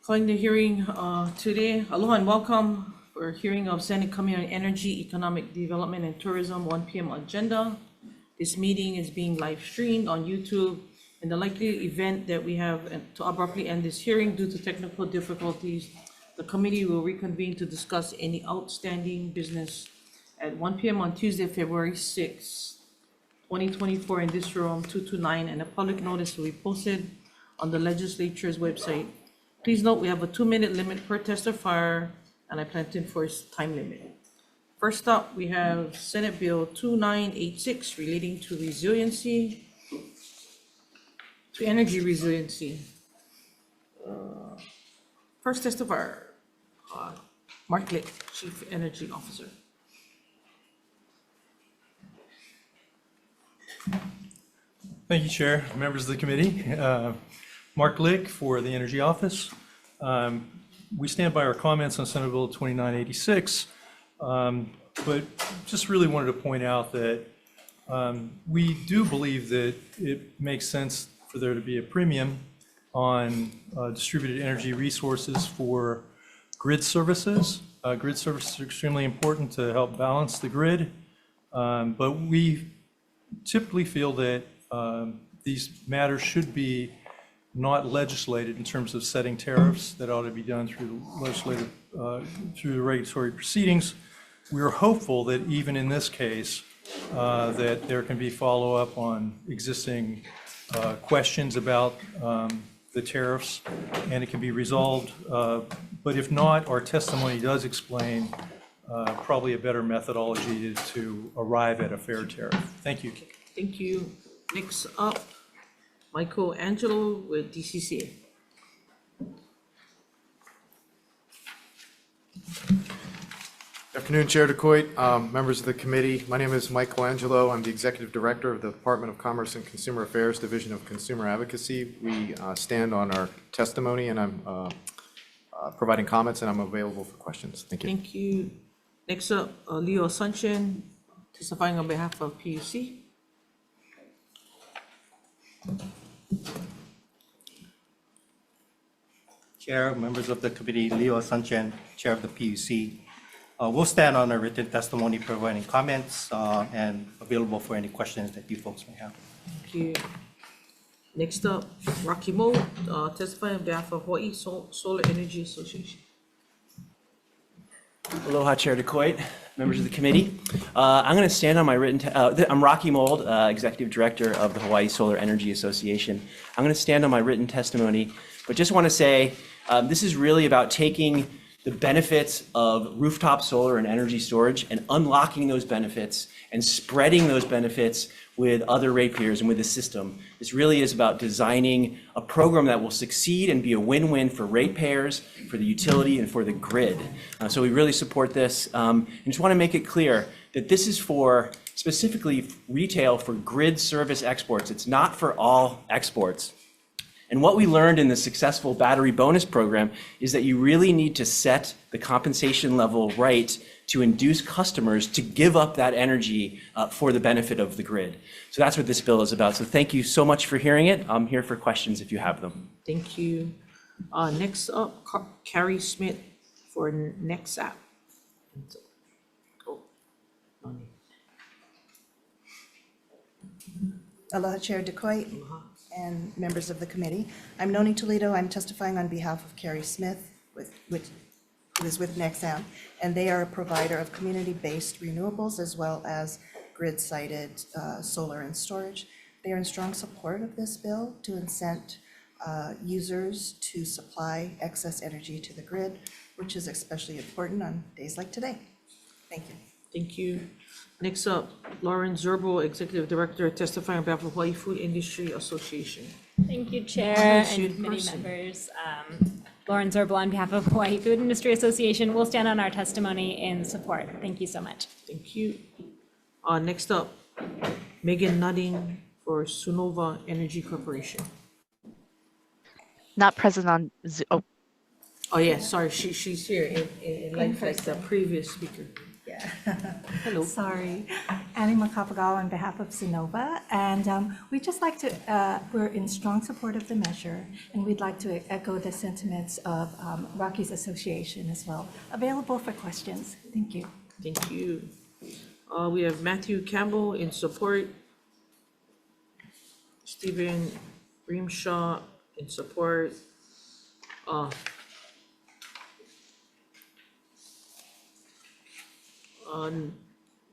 Calling the hearing today. Aloha and welcome for a hearing of Senate Committee on Energy, Economic Development and Tourism, 1 p.m. agenda. This meeting is being live streamed on YouTube. In the likely event that we have to abruptly end this hearing due to technical difficulties, the committee will reconvene to discuss any outstanding business at 1 p.m. on Tuesday, February 6, 2024 in this room 229, and a public notice will be posted on the legislature's website. Please note we have a 2-minute limit per testifier, and I plan to enforce time limit. First up, we have Senate Bill 2986 relating to resiliency, to energy resiliency. First testifier, Mark Lick, Chief Energy Officer. Thank you, Chair, members of the committee. Mark Lick for the Energy Office. We stand by our comments on Senate Bill 2986, but just really wanted to point out that we do believe that it makes sense for there to be a premium on distributed energy resources for grid services. Grid services are extremely important to help balance the grid, but we typically feel that these matters should be not legislated in terms of setting tariffs. That ought to be done through legislative, through the regulatory proceedings. We are hopeful that even in this case, that there can be follow-up on existing questions about the tariffs, and it can be resolved. But if not, our testimony does explain probably a better methodology to arrive at a fair tariff. Thank you. Thank you. Next up, Michael Angelo with DCCA. Good afternoon, Chair DeCoit, members of the committee. My name is Michael Angelo. I'm the Executive Director of the Department of Commerce and Consumer Affairs Division of Consumer Advocacy. We stand on our testimony, and I'm providing comments, and I'm available for questions. Thank you. Thank you. Next up, Leo Sunchen, testifying on behalf of PUC. Chair, members of the committee, Leo Sanchen, Chair of the PUC. We'll stand on our written testimony, providing comments and available for any questions that you folks may have. Thank you. Next up, Rocky Mo, testifying on behalf of Hawai'i Solar Energy Association. Aloha, Chair DeCoit, members of the committee. I'm going to stand on my written, I'm Rocky Mold, Executive Director of the Hawai'i Solar Energy Association. I'm going to stand on my written testimony, but just want to say this is really about taking the benefits of rooftop solar and energy storage and unlocking those benefits and spreading those benefits with other ratepayers and with the system. This really is about designing a program that will succeed and be a win-win for ratepayers, for the utility, and for the grid. So we really support this. And just want to make it clear that this is for specifically retail for grid service exports. It's not for all exports. And what we learned in the successful battery bonus program is that you really need to set the compensation level right to induce customers to give up that energy for the benefit of the grid. So that's what this bill is about. So thank you so much for hearing it. I'm here for questions if you have them. Thank you. Next up, Carrie Smith for Next App. Oh, Nani. Aloha, Chair DeCoit and members of the committee. I'm Noni Toledo. I'm testifying on behalf of Carrie Smith, who is with Nexam, and they are a provider of community-based renewables as well as grid-sited solar and storage. They are in strong support of this bill to incent users to supply excess energy to the grid, which is especially important on days like today. Thank you. Thank you. Next up, Lauren Zerbo, Executive Director, testifying on behalf of Hawaii Food Industry Association. Thank you, Chair and committee members. Lauren Zerbo on behalf of Hawaii Food Industry Association. We'll stand on our testimony in support. Thank you so much. Thank you. Next up, Megan Nutting for Sunova Energy Corporation. Not present on Zoom. Oh yeah, sorry, she's here in like the previous speaker. Yes. Hello. Sorry. Annie Macapagal on behalf of Sonova. And we'd just like to, we're in strong support of the measure, and we'd like to echo the sentiments of Rockies Association as well. Available for questions. Thank you. Thank you. We have Matthew Campbell in support. Stephen Grimshaw in support.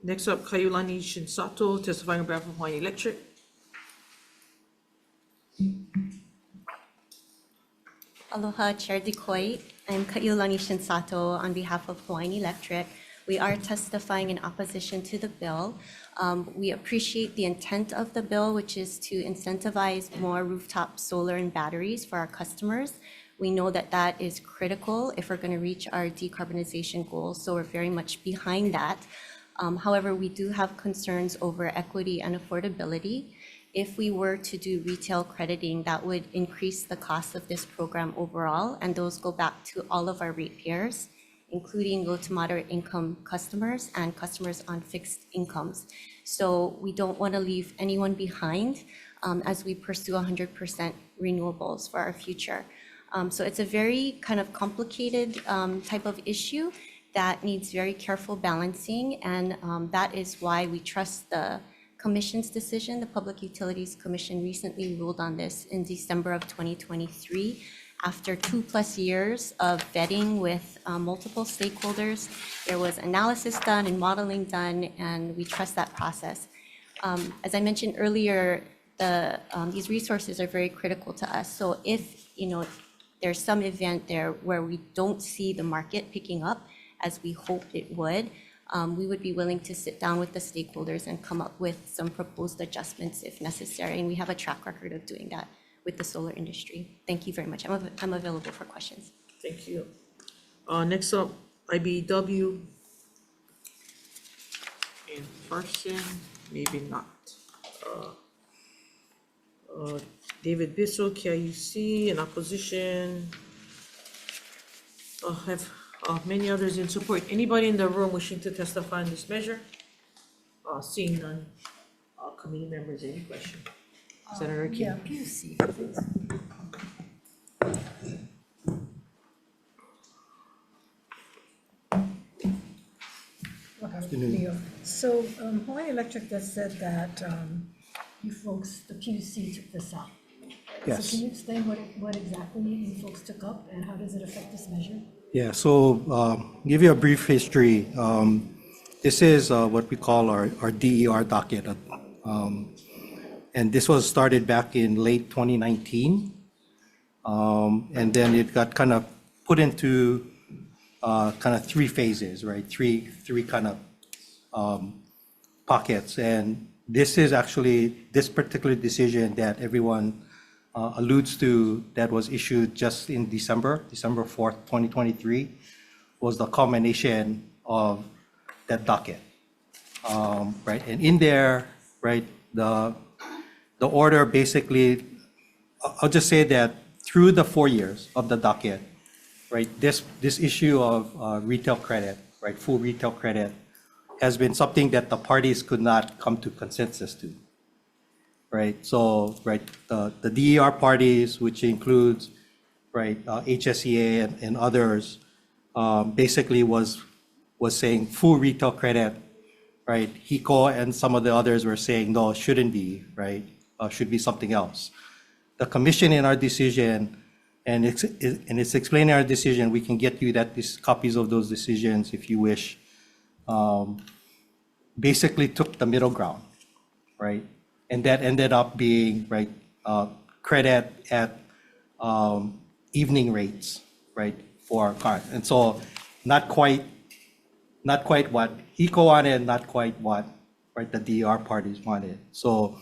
Next up, Kaiulani Shinsato testifying on behalf of Hawai'i Electric. Aloha, Chair DeCoit. I'm Kaiulani Shinsato on behalf of Hawai'i Electric. We are testifying in opposition to the bill. We appreciate the intent of the bill, which is to incentivize more rooftop solar and batteries for our customers. We know that that is critical if we're going to reach our decarbonization goals, so we're very much behind that. However, we do have concerns over equity and affordability. If we were to do retail crediting, that would increase the cost of this program overall, and those go back to all of our ratepayers, including low to moderate income customers and customers on fixed incomes. So we don't want to leave anyone behind as we pursue 100% renewables for our future. So it's a very kind of complicated type of issue that needs very careful balancing, and that is why we trust the Commission's decision. The Public Utilities Commission recently ruled on this in December of 2023. After 2+ years of vetting with multiple stakeholders, there was analysis done and modeling done, and we trust that process. As I mentioned earlier, these resources are very critical to us. So if there's some event there where we don't see the market picking up as we hoped it would, we would be willing to sit down with the stakeholders and come up with some proposed adjustments if necessary. And we have a track record of doing that with the solar industry. Thank you very much. I'm available for questions. Thank you. Next up, IBW. In person, maybe not. David Bissell, KIUC, in opposition. Have many others in support. Anybody in the room wishing to testify on this measure? Seeing none. Committee members, any question? Senator Kim. Yeah, PUC. Leo. So Hawai'i Electric just said that you folks, the PUC took this up. Yes. So can you explain what exactly you folks took up and how does it affect this measure? Yeah, so give you a brief history. This is what we call our DER docket. And this was started back in late 2019. And then it got kind of put into kind of 3 phases, right? Three kind of pockets. And this is actually, this particular decision that everyone alludes to that was issued just in December 4th, 2023, was the culmination of that docket, right? And in there, right, the order basically, I'll just say that through the 4 years of the docket, right, this issue of retail credit, right, full retail credit, has been something that the parties could not come to consensus to. Right, so the DER parties, which includes HSEA and others, basically was saying full retail credit, right? HECO and some of the others were saying no, it shouldn't be, right? Should be something else. The commission in our decision, and it's explaining our decision. We can get you these copies of those decisions if you wish. Basically took the middle ground, right? And that ended up being credit at evening rates, right, for our card. And so not quite what HECO wanted, not quite what the DER parties wanted. So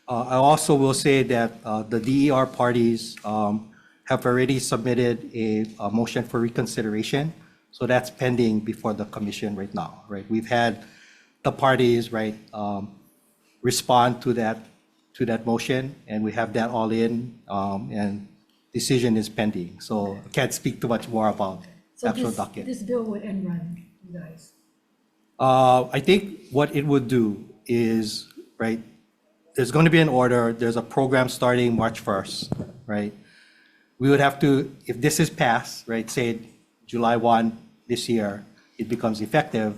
I also will say that the DER parties have already submitted a motion for reconsideration. So that's pending before the commission right now, right? We've had the parties, respond to that motion, and we have that all in, and decision is pending. So I can't speak too much more about So actual docket. this bill would end run, you guys? I think what it would do is, right, there's going to be an order, there's a program starting March 1st, right? We would have to, if this is passed, right, say July 1 this year, it becomes effective,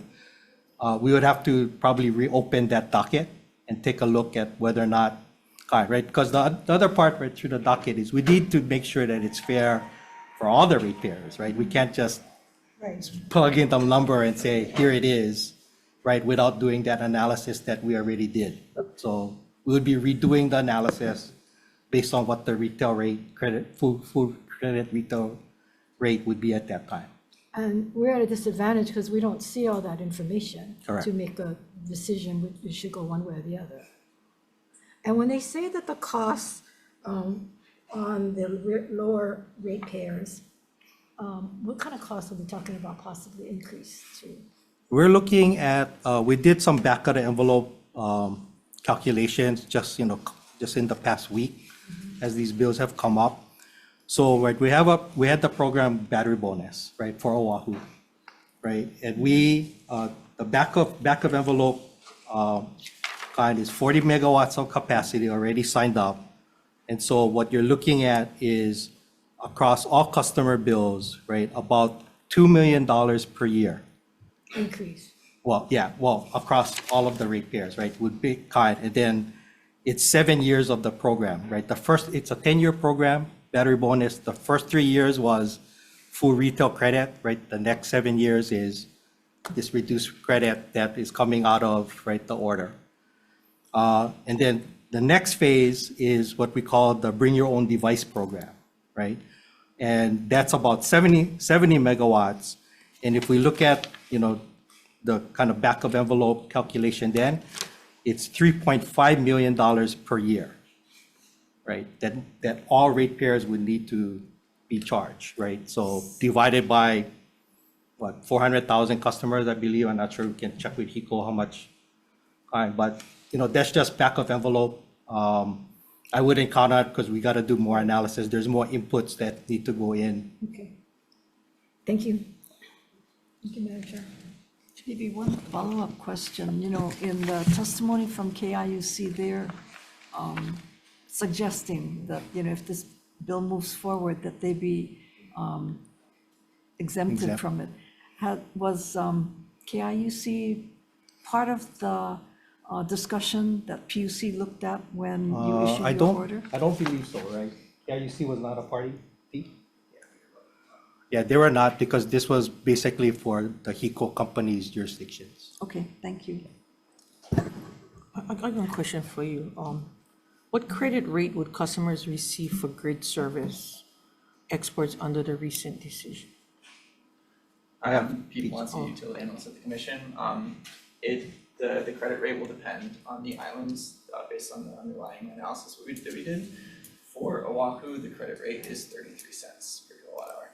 we would have to probably reopen that docket and take a look at whether or not, right? Because the other part right through the docket is we need to make sure that it's fair for all the ratepayers, right? We can't just plug in the number and say, here it is, right, without doing that analysis that we already did. So we would be redoing the analysis based on what the retail rate, food credit retail rate would be at that time. And we're at a disadvantage because we don't see all that information Correct. to make a decision, we should go one way or the other. And when they say that the costs on the lower ratepayers, what kind of costs are we talking about possibly increase to? We're looking at, we did some back of the envelope calculations just in the past week as these bills have come up. So right, we had the program battery bonus, right, for Oahu, right? And the back of envelope kind is 40 megawatts of capacity already signed up. And so what you're looking at is across all customer bills, right, about $2 million per year. Increase. Well, yeah, across all of the ratepayers, right, would be kind. And then it's 7 years of the program, right? It's a 10-year program, battery bonus. The first 3 years was full retail credit, right? The next 7 years is this reduced credit that is coming out of, right, the order. And then the next phase is what we call the bring your own device program, right? And that's about 70 megawatts. And if we look at, the kind of back of envelope calculation then, it's $3.5 million per year, right? That all ratepayers would need to be charged, right? So divided by, 400,000 customers, I believe. I'm not sure, we can check with HICO how much, but, that's just back of envelope. I wouldn't count on it because we got to do more analysis. There's more inputs that need to go in. Okay. Thank you. Thank you, Madam Chair. Maybe one follow-up question. In the testimony from KIUC, they're suggesting that, if this bill moves forward, that they be exempted from it. Was KIUC part of the discussion that PUC looked at when you issued your order? I don't believe so, right? KIUC was not a party? Yeah, they were not, because this was basically for the HICO company's jurisdictions. Okay, thank you. I got a question for you. What credit rate would customers receive for grid service exports under the recent decision? Pete Wants, utility analyst at the commission. The credit rate will depend on the islands based on the underlying analysis that we did. For Oahu, the credit rate is 33 cents per kilowatt hour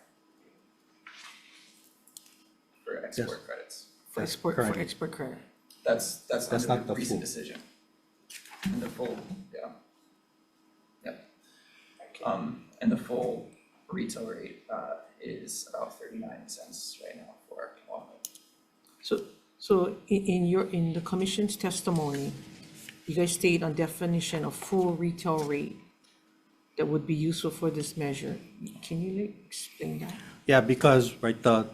for export credits. For export credit? That's not under the the recent full. decision. And the full, yeah. Yep. And the full retail rate is about 39 cents right now for Oahu. So in the commission's testimony, you guys state on definition of full retail rate that would be useful for this measure. Can you explain that? Yeah, because, right, the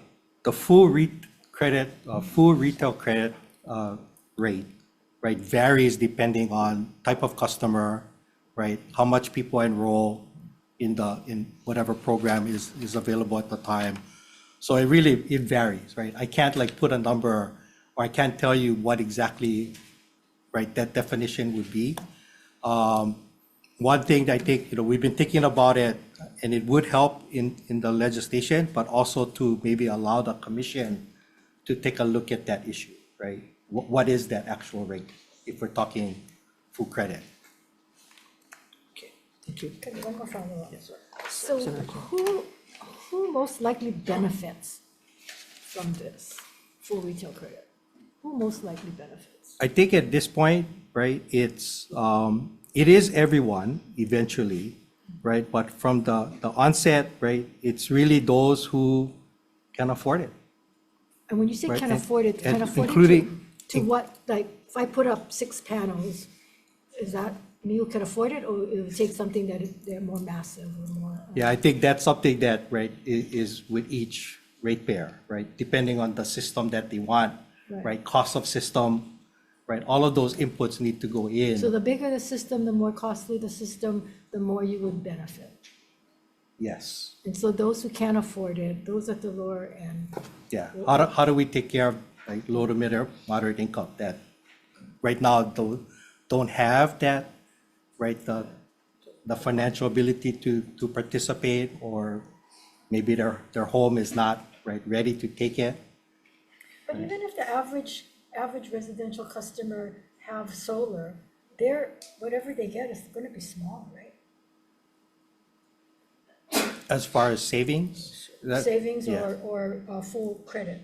full retail credit rate, right, varies depending on type of customer, right, how much people enroll in whatever program is available at the time. So it varies, right? I can't put a number, or I can't tell you what exactly, right, that definition would be. One thing that I think, we've been thinking about it, and it would help in the legislation, but also to maybe allow the commission to take a look at that issue, right? What is that actual rate if we're talking full credit? Okay, thank you. Okay, one more follow-up. Yes, sir. So who most likely benefits from this full retail credit? Who most likely benefits? I think at this point, right, it is everyone eventually, right? But from the onset, right, it's really those who can afford it, And when you say Right, can't and- afford it, and can't afford it including- to what? Like, if I put up 6 panels, is that, you can afford it, or it would take something that they're more massive or more? Yeah, I think that's something that, right, is with each ratepayer, right? Depending on the system that they want, Right. right? Cost of system, right? All of those inputs need to go in. So the bigger the system, the more costly the system, the more you would benefit. Yes, And so those who can't afford it, those at the lower end, yeah. How do we take care of like low to moderate income that right now don't have that, right? The financial ability to participate, or maybe their home is not, right, ready to take it. but even if the average residential customer have solar, whatever they get is gonna be small, right? As far as savings? Savings yeah. or full credit.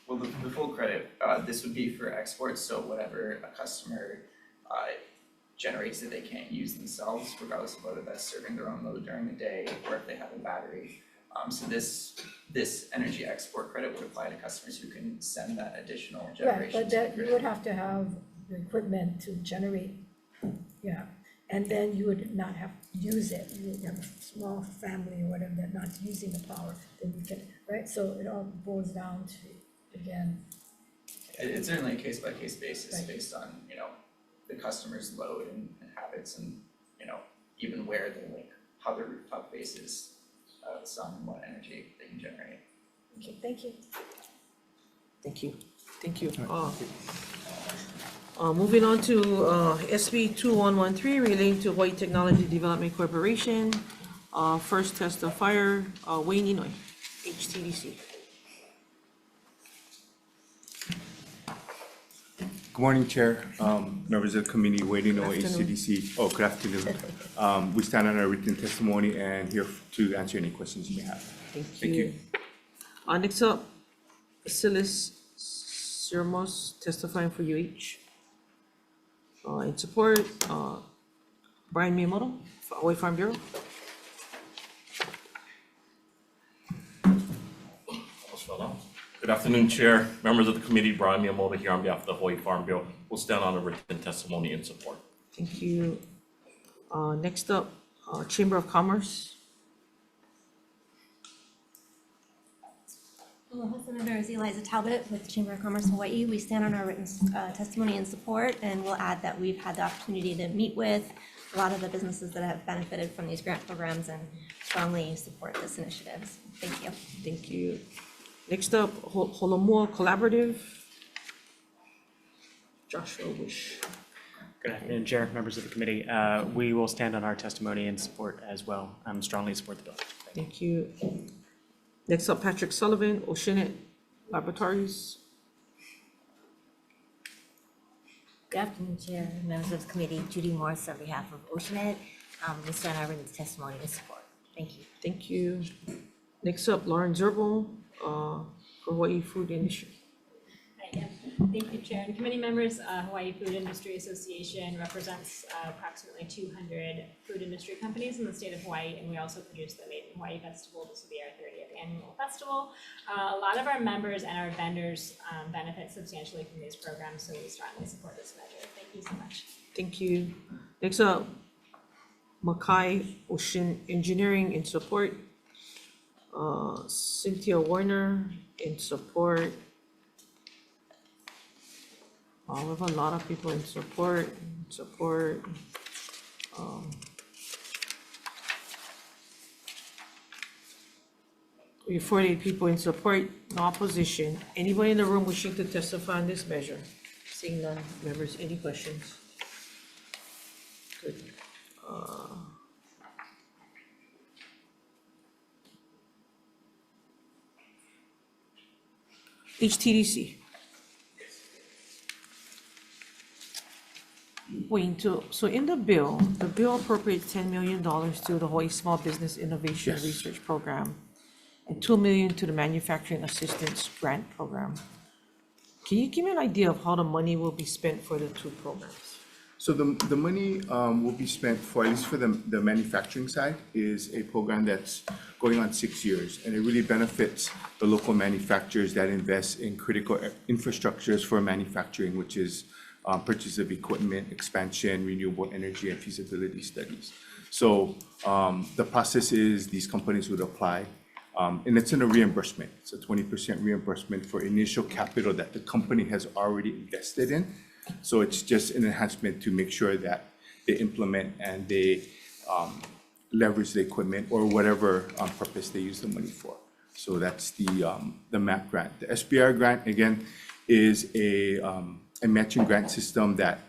Well, the full credit, this would be for exports, so whatever a customer generates that they can't use themselves, regardless of whether that's serving their own load during the day or if they have a battery. So this energy export credit would apply to customers who can send that additional Right, generation but to the that, you grid. would have to have the equipment to generate, yeah. And then you would not have to use it, you would have a small family or whatever, that not using the power, then you can, right? So it all boils down to, again, It's certainly a case by case basis Right. based on, the customer's load and habits and, even where they like, how their rooftop faces the sun and what energy they can generate. okay, thank you. Thank you. Moving on to SB 2113 relating to Hawaii Technology Development Corporation. First testifier, Wayne Inouye, HTDC. Good morning, Chair, members of the committee, waiting on Afternoon. HCDC. Oh, good afternoon. We stand on our written testimony and here to answer any questions you may have. Thank you. Next up, Silas Sirmos testifying for UH. In support, Brian Miyamoto, Hawaii Farm Bureau. Good afternoon, Chair, members of the committee, Brian Miyamoto here on behalf of the Hawaii Farm Bureau. We'll stand on a written testimony in support. Thank you. Next up, Chamber of Commerce. Aloha, Senators. Eliza Talbot with the Chamber of Commerce Hawaii. We stand on our written testimony in support, and we'll add that we've had the opportunity to meet with a lot of the businesses that have benefited from these grant programs and strongly support this initiative. Thank you. Thank you. Next up, Holomua Collaborative. Joshua Wish. Good afternoon, Chair, members of the committee. We will stand on our testimony in support as well. Strongly support the bill. Thank you. Next up, Patrick Sullivan, Oceanit Laboratories. Good afternoon, Chair, members of the committee. Judy Morris on behalf of Oceanit. We stand our written testimony in support. Thank you. Thank you. Next up, Lauren Zerbel, for Hawaii Food Industry. Thank you, Chair and committee members. Hawaii Food Industry Association represents approximately 200 food industry companies in the state of Hawaii, and we also produce the Made in Hawaii Festival. This will be our 30th annual festival. A lot of our members and our vendors benefit substantially from these programs, so we strongly support this measure. Thank you so much. Thank you. Next up, Makai Ocean Engineering in support. Cynthia Warner in support. We have a lot of people in support. We have 48 people in support, no opposition. Anybody in the room wishing to testify on this measure? Seeing none, members, any questions? Good. HTDC. Wayne, so in the bill appropriates $10 million to the Hawaii Small Business Innovation Yes. Research Program and $2 million to the Manufacturing Assistance Grant Program. Can you give me an idea of how the money will be spent for the two programs? So the money will be spent for, at least for the manufacturing side, is a program that's going on 6 years. And it really benefits the local manufacturers that invest in critical infrastructures for manufacturing, which is purchase of equipment, expansion, renewable energy, and feasibility studies. So the process is these companies would apply, and it's in a reimbursement. It's a 20% reimbursement for initial capital that the company has already invested in. So it's just an enhancement to make sure that they implement and they leverage the equipment or whatever purpose they use the money for. So that's the MAP grant. The SBR grant, again, is a matching grant system that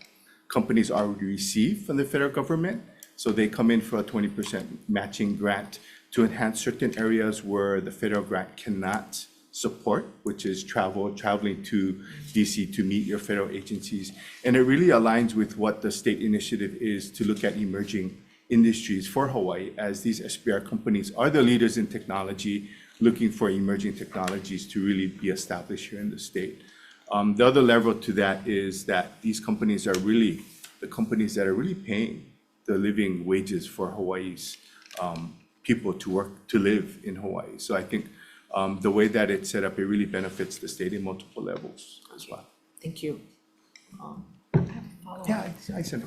companies already receive from the federal government. So they come in for a 20% matching grant to enhance certain areas where the federal grant cannot support, which is traveling to DC to meet your federal agencies. And it really aligns with what the state initiative is to look at emerging industries for Hawaii, as these SBR companies are the leaders in technology, looking for emerging technologies to really be established here in the state. The other level to that is that these companies are really the companies that are really paying the living wages for Hawaii's people to work, to live in Hawaii. So I think the way that it's set up, it really benefits the state in multiple levels as well. Thank you. Yeah, I said.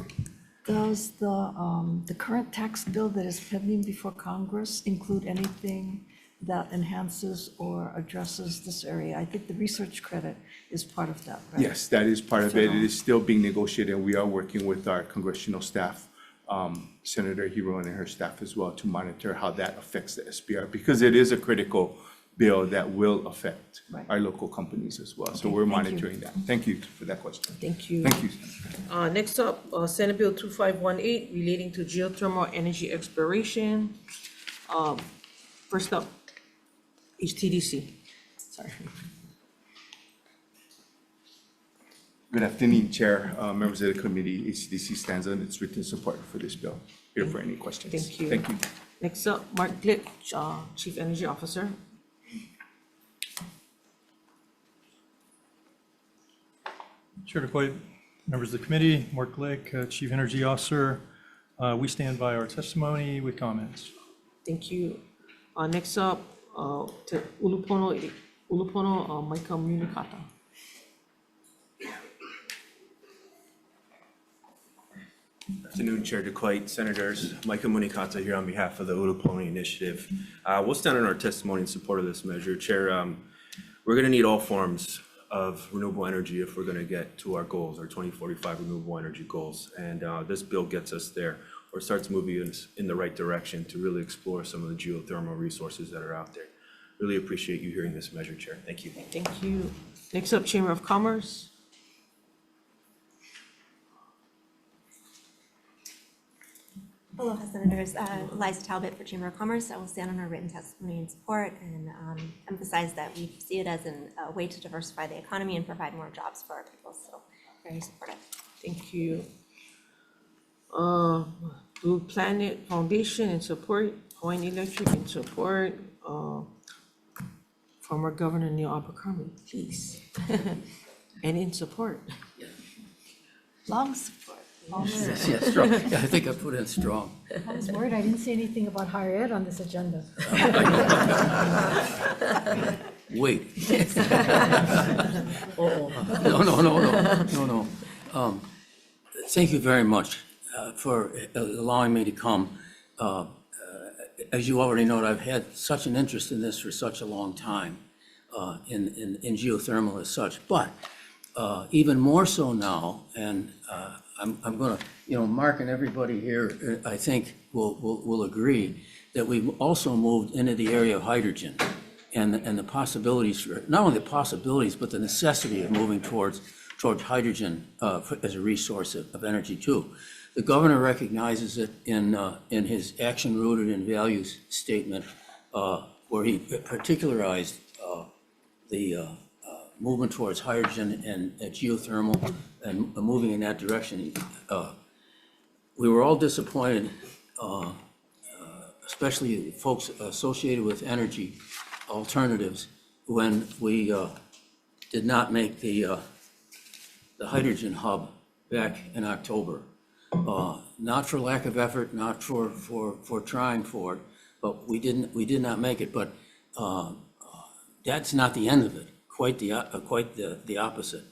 Does the current tax bill that is pending before Congress include anything that enhances or addresses this area? I think the research credit is part of that, right? Yes, that is part of it. It is still being negotiated, and we are working with our congressional staff, Senator Hiro and her staff as well, to monitor how that affects the SBR, because it is a critical bill that will affect our local companies as well. So we're monitoring that. Thank you for that question. Thank you. Thank you. Next up, Senate Bill 2518 relating to geothermal energy exploration. First up, HTDC. Sorry. Good afternoon, Chair, members of the committee. HTDC stands on its written support for this bill. Here for any questions. Thank you. Thank you. Next up, Mark Glick, Chief Energy Officer. Chair DeCoy, members of the committee, Mark Glick, Chief Energy Officer. We stand by our testimony with comments. Thank you. Next up, to Ulupono Micah Munikata. Afternoon, Chair DeCoit, Senators. Micah Munikata here on behalf of the Ulupono Initiative. We'll stand on our testimony in support of this measure. Chair, we're going to need all forms of renewable energy if we're going to get to our goals, our 2045 renewable energy goals. And this bill gets us there, or starts moving us in the right direction to really explore some of the geothermal resources that are out there. Really appreciate you hearing this measure, Chair. Thank you. Thank you. Next up, Chamber of Commerce. Aloha, Senators. Liza Talbot for Chamber of Commerce. I will stand on our written testimony in support and emphasize that we see it as a way to diversify the economy and provide more jobs for our people. So very supportive. Thank you. Blue Planet Foundation in support, Hawaiian Electric in support, former Governor Neil Abercrombie, please. And in support. Long support. Yeah, strong. Yeah, I think I put in strong. I was worried I didn't see anything about higher ed on this agenda. Wait. No. Thank you very much for allowing me to come. As you already know, I've had such an interest in this for such a long time, in geothermal as such, but even more so now, and I'm going to, Mark and everybody here, I think will agree that we've also moved into the area of hydrogen and the possibilities, not only the possibilities, but the necessity of moving towards hydrogen as a resource of energy too. The governor recognizes it in his action rooted in values statement, where he particularized the movement towards hydrogen and geothermal and moving in that direction. We were all disappointed, especially folks associated with energy alternatives, when we did not make the hydrogen hub back in October. not for lack of effort, not for trying for it, but we did not make it. But that's not the end of it. Quite the opposite.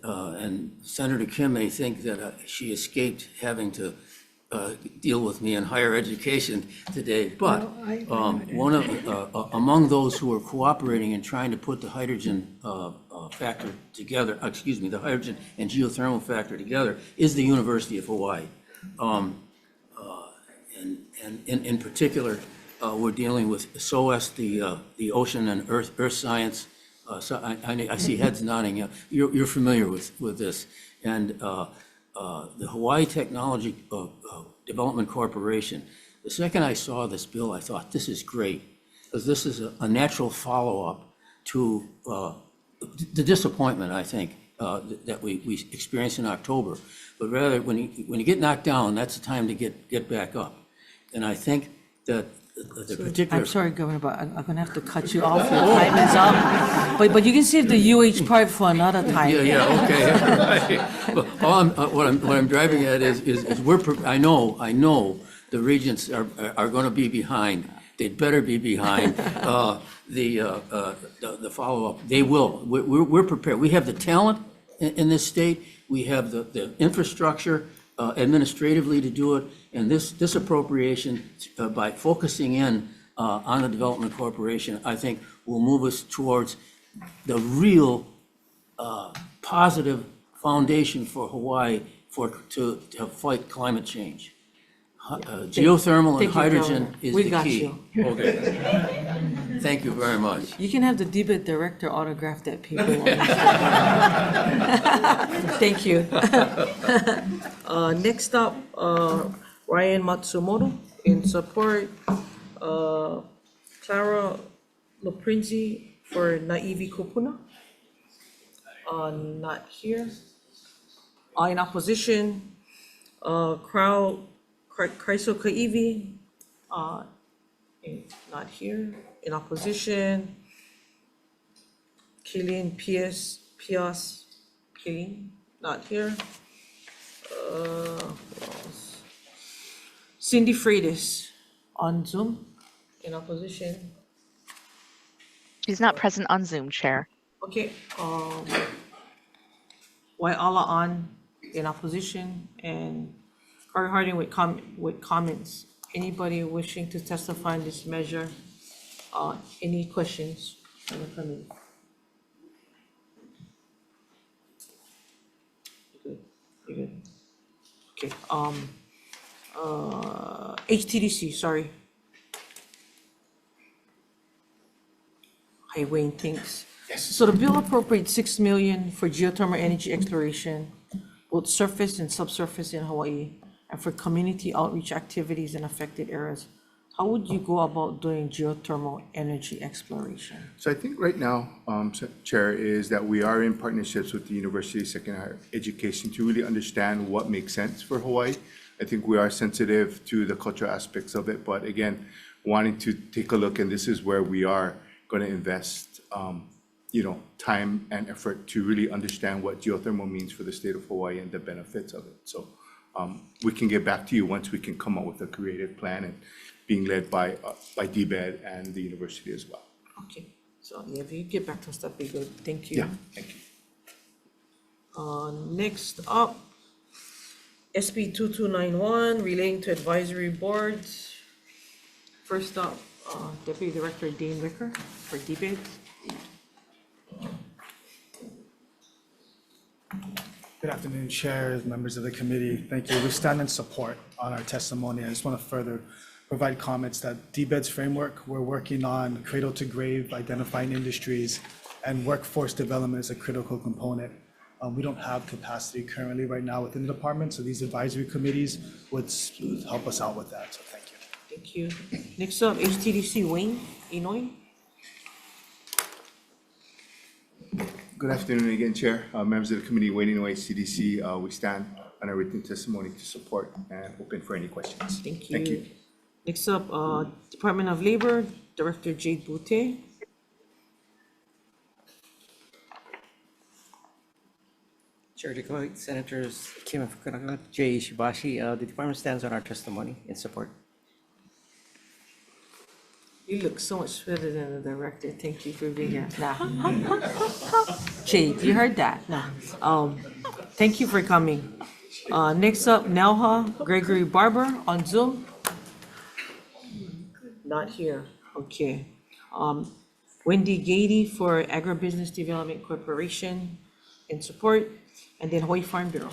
And Senator Kim may think that she escaped having to deal with me in higher education today, but one of among those who are cooperating and trying to put the hydrogen factor together, the hydrogen and geothermal factor together, is the University of Hawaii. And in particular, we're dealing with SOES, the Ocean and Earth Science. So I see heads nodding. You're familiar with this. And the Hawaii Technology Development Corporation, the second I saw this bill, I thought, this is great, because this is a natural follow-up to the disappointment, I think, that we experienced in October. But rather, when you get knocked down, that's the time to get back up. And I think that the particular... I'm sorry, Governor, but I'm gonna have to cut you off. Your time is up. But you can save the UH part for another time. Yeah, okay. Right. But what I'm driving at is I know the regents are going to be behind. They'd better be behind the follow-up. They will. We're prepared. We have the talent in this state. We have the infrastructure administratively to do it. And this appropriation, by focusing in on the Development Corporation, I think will move us towards the real positive foundation for Hawaii to fight climate change. Geothermal and hydrogen is the key. We got you. Okay. Thank you very much. You can have the debate director autograph that paper. Thank you. Next up, Ryan Matsumoto in support. Clara Loprinzi for Naivi Kupuna. Not here. In opposition, Kraiso Kaivi, not here. In opposition, Kilian Pias, Kilian, not here. Who else? Cindy Freitas on Zoom, in opposition. She's not present on Zoom, Chair. Okay, Waiala on in opposition, and Carter Harding with comments. Anybody wishing to testify on this measure? Any questions from the committee? You're good. Okay, HTDC, sorry. Hi, Wayne, thanks. Yes. So the bill appropriates $6 million for geothermal energy exploration, both surface and subsurface in Hawaii, and for community outreach activities in affected areas. How would you go about doing geothermal energy exploration? So I think right now, Chair, is that we are in partnerships with the University of Secondary Education to really understand what makes sense for Hawaii. I think we are sensitive to the cultural aspects of it, but again, wanting to take a look, and this is where we are going to invest, time and effort to really understand what geothermal means for the state of Hawaii and the benefits of it. So we can get back to you once we can come up with a creative plan, and being led by DBED and the university as well. Okay, so yeah, if you get back to us, that'd be good. Thank you. Yeah, thank you. Next up, SB 2291 relating to advisory boards. First up, Deputy Director Dane Wicker for debate. Good afternoon, Chair, members of the committee. Thank you. We stand in support on our testimony. I just want to further provide comments that DBED's framework, we're working on cradle to grave, identifying industries, and workforce development is a critical component. We don't have capacity currently right now within the department, so these advisory committees would help us out with that, so thank you. Thank you. Next up, HTDC Wayne Inouye. Good afternoon again, Chair, members of the committee. Wayne Inouye, CDC. We stand on our written testimony to support and open for any questions. Thank you. Thank you. Next up, Department of Labor, Director Jade Boutte. Chair DeCoy, Senators Kim Fukunaga, Jay Shibashi, the department stands on our testimony in support. You look so much better than the director. Thank you for being here. Nah. Jade, you heard that? Nah. Thank you for coming. Next up, Nelha Gregory Barber on Zoom. Not here. Okay. Wendy Gady for Agribusiness Development Corporation in support, and then Hawaii Farm Bureau.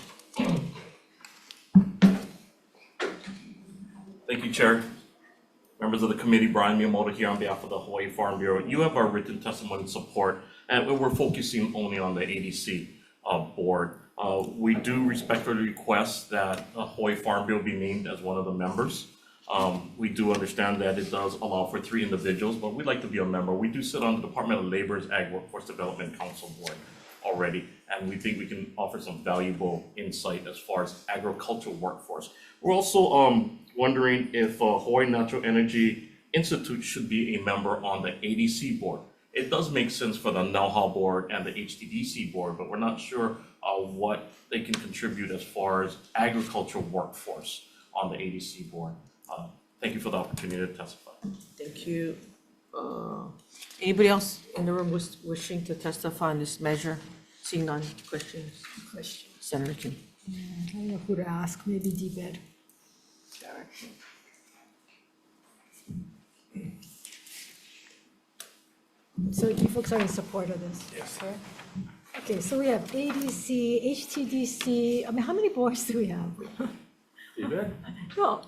Thank you, Chair. Members of the committee, Brian Miyamoto here on behalf of the Hawaii Farm Bureau. You have our written testimony support, and we're focusing only on the ADC board. We do respectfully request that Hawaii Farm Bureau be named as one of the members. We do understand that it does allow for 3 individuals, but we'd like to be a member. We do sit on the Department of Labor's Ag Workforce Development Council board already, and we think we can offer some valuable insight as far as agricultural workforce. We're also wondering if Hawaii Natural Energy Institute should be a member on the ADC board. It does make sense for the NELHA board and the HTDC board, but we're not sure what they can contribute as far as agricultural workforce on the ADC board. Thank you for the opportunity to testify. Thank you. Anybody else in the room wishing to testify on this measure? Seeing none, questions? Senator Kim. I don't know who to ask, maybe DBED. So you folks are in support of this? Yes. Correct? Okay, so we have ADC, HTDC, I mean, how many boards do we have? No,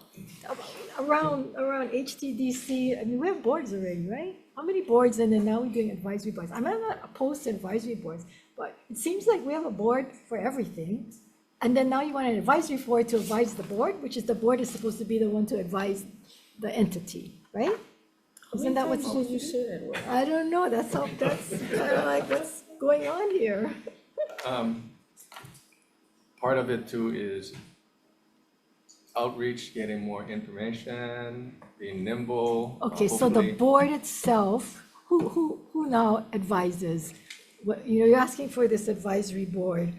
around HTDC, I mean, we have boards already, right? How many boards, and then now we're doing advisory boards? I'm not opposed to advisory boards, but it seems like we have a board for everything. And then now you want an advisory board to advise the board, which is the board is supposed to be the one to advise the entity, right? Isn't that what's? Did you say that word? I don't know, that's kind of like what's going on here. Part of it too is outreach, getting more information, being nimble. Okay, so the board itself, who now advises? What, you're asking for this advisory board,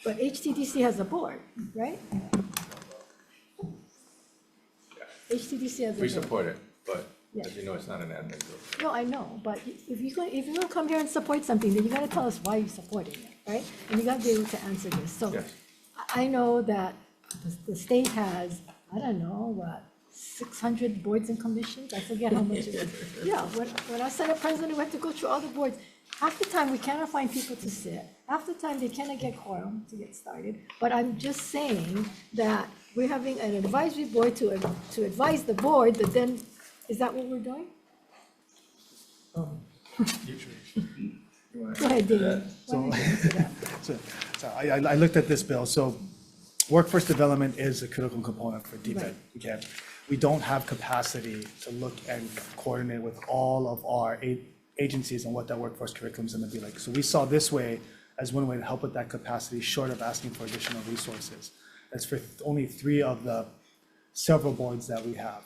but HTDC has a board, right? HTDC has a board. We support it, but Yeah. as you know, it's not an admin group. No, I know, but if you're gonna come here and support something, then you gotta tell us why you're supporting it, right? And you gotta be able to answer this. So I know that the state has, I don't know, what, 600 boards and commissions? I forget how much it is. Yeah, when I Senate president, we had to go through all the boards. Half the time, we cannot find people to sit. Half the time, they cannot get quorum to get started. But I'm just saying that we're having an advisory board to advise the board, that then, is that what we're doing? Go ahead, David. So I looked at this bill, so workforce development is a critical component for DBED. Right. Okay, we don't have capacity to look and coordinate with all of our agencies on what that workforce curriculum is going to be like. So we saw this way as one way to help with that capacity, short of asking for additional resources. That's for only 3 of the several boards that we have.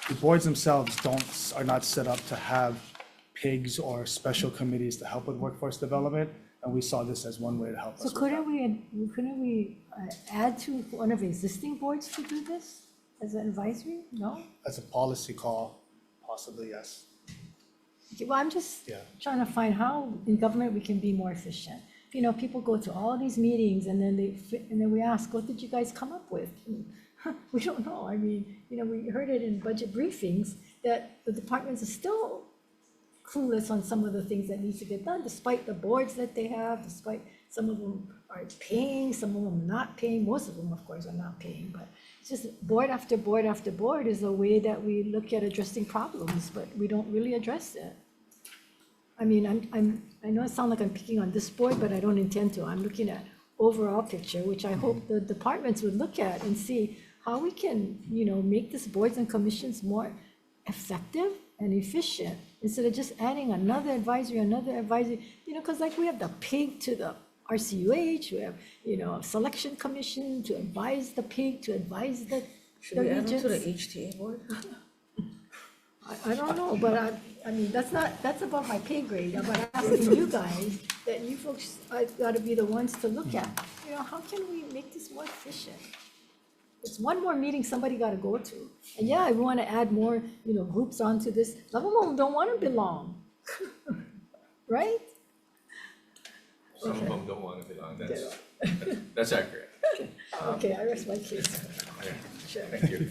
The boards themselves are not set up to have PIGs or special committees to help with workforce development, and we saw this as one way to help us So with that. couldn't we add to one of the existing boards to do this as an advisory? No? As a policy call, possibly, yes. Okay, well, I'm just Yeah. trying to find how in government we can be more efficient. You know, people go to all these meetings and then we ask, what did you guys come up with? We don't know. I mean, you know, we heard it in budget briefings that the departments are still clueless on some of the things that need to get done, despite the boards that they have, despite some of them are paying, some of them not paying. Most of them, of course, are not paying, but it's just board after board after board is a way that we look at addressing problems, but we don't really address it. I mean, I know it sounds like I'm picking on this board, but I don't intend to. I'm looking at overall picture, which I hope the departments would look at and see how we can, you know, make these boards and commissions more effective and efficient, instead of just adding another advisory, you know, because like we have the PIG to the RCUH, we have, you know, a selection commission to advise the PIG, to advise the Should we add them to the regions. HTA board? I don't know, but I mean, that's above my pay grade, but I'm asking you guys, that you folks gotta be the ones to look at, you know, how can we make this more efficient? It's one more meeting somebody gotta go to. And yeah, we wanna add more, you know, groups onto this. Some of them don't wanna belong. Right? Some of them don't want to belong, that's accurate. Okay, I rest my case. Yeah. Sure. Thank you.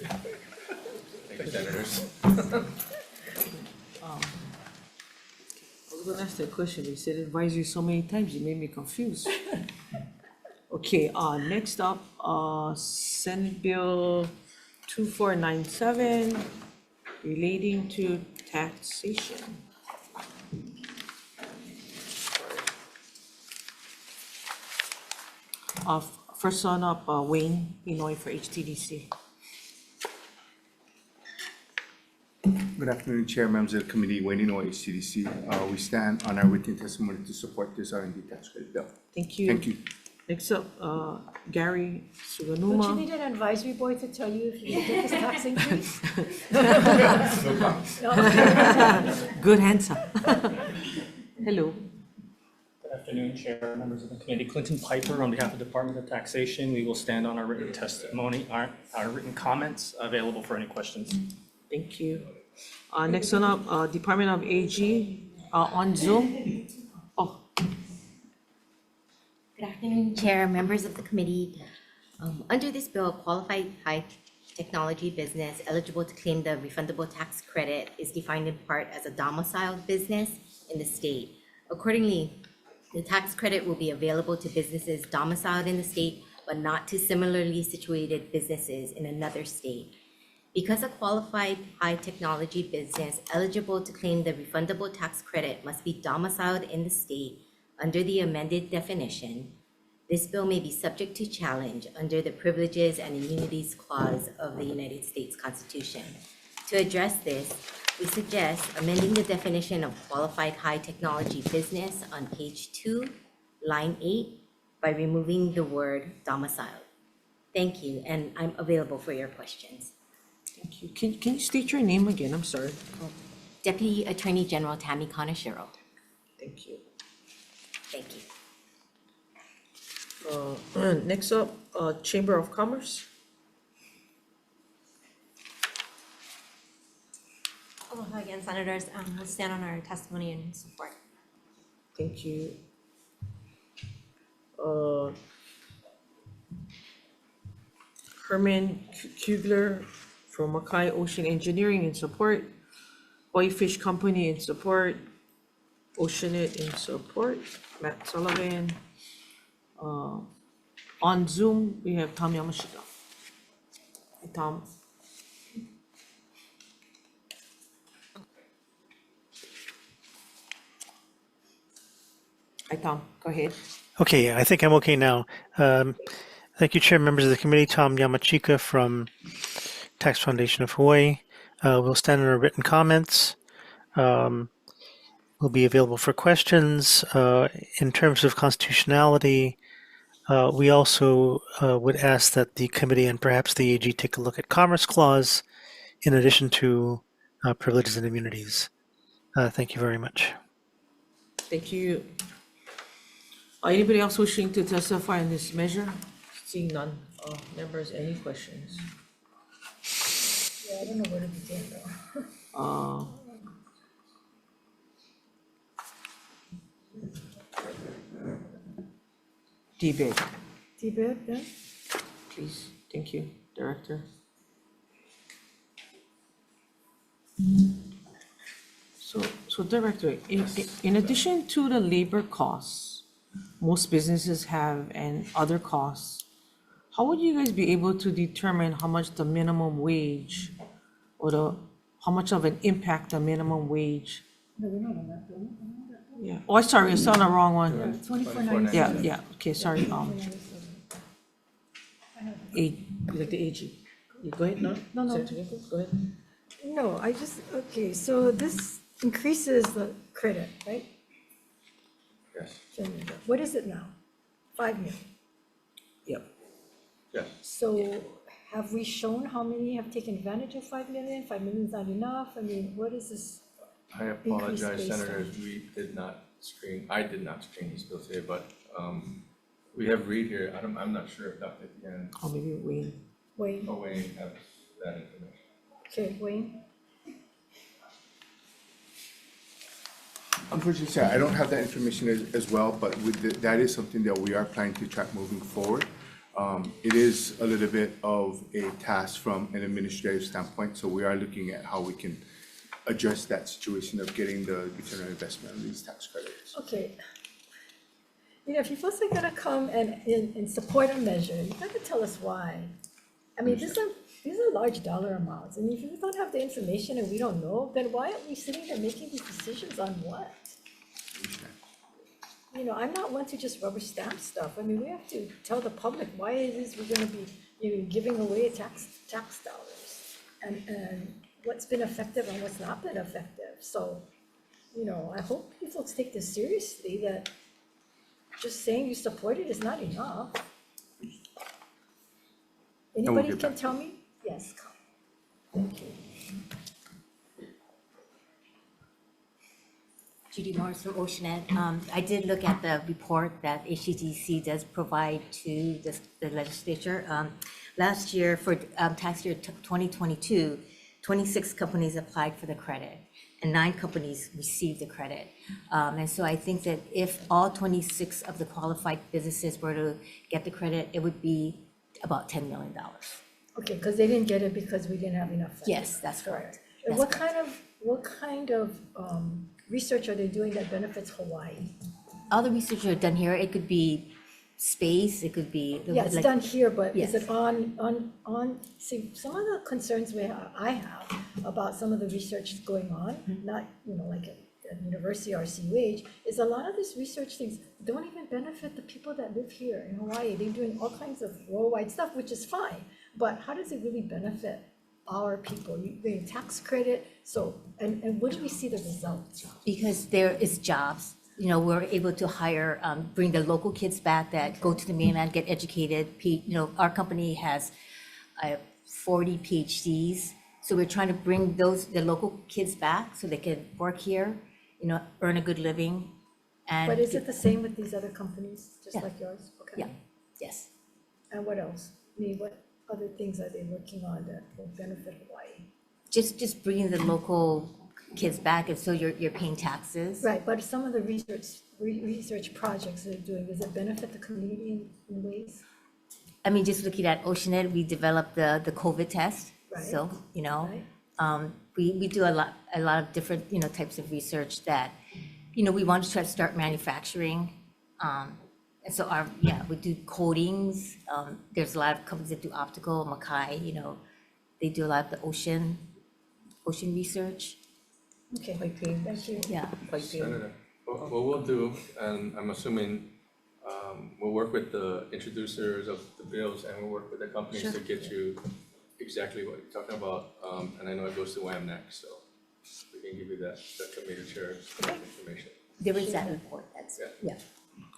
Thank you, senators. I was gonna ask that question, you said advisory so many times, you made me confused. Okay, next up, Senate Bill 2497 relating to taxation. First one up, Wayne Pinoy for HTDC. Good afternoon, Chair, members of the committee, Wayne Inoue, HCDC. We stand on our written testimony to support this R&D tax credit bill. Thank you. Thank you. Next up, Gary Don't you Suganuma. need an advisory board to tell you if you get this tax increase? No comment. Good answer. Hello. Good afternoon, Chair, members of the committee. Clinton Piper on behalf of the Department of Taxation. We will stand on our written testimony, our written comments available for any questions. Thank you. Next one up, Department of AG, on Zoom. Oh, Good afternoon, Chair, members of the committee. Under this bill, qualified high technology business eligible to claim the refundable tax credit is defined in part as a domiciled business in the state. Accordingly, the tax credit will be available to businesses domiciled in the state, but not to similarly situated businesses in another state. Because a qualified high technology business eligible to claim the refundable tax credit must be domiciled in the state under the amended definition, this bill may be subject to challenge under the Privileges and Immunities Clause of the United States Constitution. To address this, we suggest amending the definition of qualified high technology business on page 2, line 8, by removing the word domiciled. Thank you, and I'm available for your questions. thank you. Can you state your name again? I'm sorry. Deputy Attorney General Tammy Kaneshiro. Thank you. Thank you. Next up, Chamber of Commerce. Aloha again, Senators. We'll stand on our testimony and support. Thank you. Herman Kugler from Mackay Ocean Engineering in support. Hawaii Fish Company in support. Oceanit in support. Matt Sullivan. On Zoom, we have Tom Yamashita. Hi, Tom. Hi, Tom. Go ahead. Okay, I think I'm okay now. Thank you, Chair, members of the committee. Tom Yamachika from Tax Foundation of Hawaii. We'll stand on our written comments. Will be available for questions. In terms of constitutionality, we also would ask that the committee and perhaps the AG take a look at Commerce Clause in addition to privileges and immunities. Thank you very much. Thank you. Anybody else wishing to testify on this measure? Seeing none. Members, any questions? Yeah, I don't know where to begin though. Debate, Debate, yeah? please. Thank you, Director. So Director, in addition to the labor costs most businesses have and other costs, how would you guys be able to determine how much the minimum wage or how much of an impact the minimum wage? No, we're not on that, though. Yeah, oh, sorry, I saw the wrong one. 2497. Yeah, okay, sorry, like the AG. You go ahead, no? No. Secretary, go ahead. No, I just, okay, so this increases the credit, right? Yes. What is it now? 5 million. Yep. Yes. So have we shown how many have taken advantage of 5 million? 5 million is not enough? I mean, what is this? I apologize, based on- Senators, I did not screen these bills today, but we have Reed here. I'm not sure if Dr. Tian Or maybe Wayne. Wayne, or Wayne has that information. okay, Wayne? Unfortunately, sir, I don't have that information as well, but that is something that we are planning to track moving forward. It is a little bit of a task from an administrative standpoint, so we are looking at how we can address that situation of getting the return on investment on these tax credits. Okay. You know, if you're supposed to gonna come and support a measure, you gotta tell us why. I mean, these are large dollar amounts, and if you don't have the information and we don't know, then why are we sitting there making these decisions on what? You know, I'm not one to just rubber stamp stuff. I mean, we have to tell the public why it is we're gonna be, you know, giving away tax dollars. And what's been effective and what's not been effective. So, you know, I hope you folks take this seriously, that just saying you support it is not enough. Anybody get can back. tell me? Yes, come. Thank you. Judy Morris from Oceanet. I did look at the report that HCDC does provide to the legislature. Last year, for tax year 2022, 26 companies applied for the credit and 9 companies received the credit. And so I think that if all 26 of the qualified businesses were to get the credit, it would be about $10 million. Okay, because they didn't get it because we didn't have enough funding. Yes, that's correct. And That's what kind of research are they doing that benefits Hawaii? All the research are done here. It could be space, it could be. Yeah, it's like- done here, but is Yes. it see, some of the concerns I have about some of the research going on, not, you know, like at university or CUH, is a lot of this research things don't even benefit the people that live here in Hawaii. They're doing all kinds of worldwide stuff, which is fine, but how does it really benefit our people? You bring tax credit, so, and where do we see the results? Because there is jobs, you know, we're able to hire, bring the local kids back that go to the mainland, get educated. You know, our company has 40 PhDs, so we're trying to bring the local kids back so they can work here, you know, earn a good living. And But is it the same with these other companies, just Yeah. like yours? Okay. Yeah, yes. And what else? I mean, what other things are they working on that will benefit Hawaii? Just bringing the local kids back, and so you're paying taxes. Right, but some of the research projects they're doing, does it benefit the community in ways? I mean, just looking at Oceanet, we developed the COVID test. Right. So, you know, Right. we do a lot of different, you know, types of research that, you know, we want to try to start manufacturing. And so we do coatings. There's a lot of companies that do optical, Mackay, you know, they do a lot of the ocean research. Okay, thank you. Yeah. Senator, what we'll do, and I'm assuming, we'll work with the introducers of the bills and we'll work with the companies Sure. to get you exactly what you're talking about. And I know it goes to WAM next, so we can give you that committee chair information. There is that report, that's, yeah.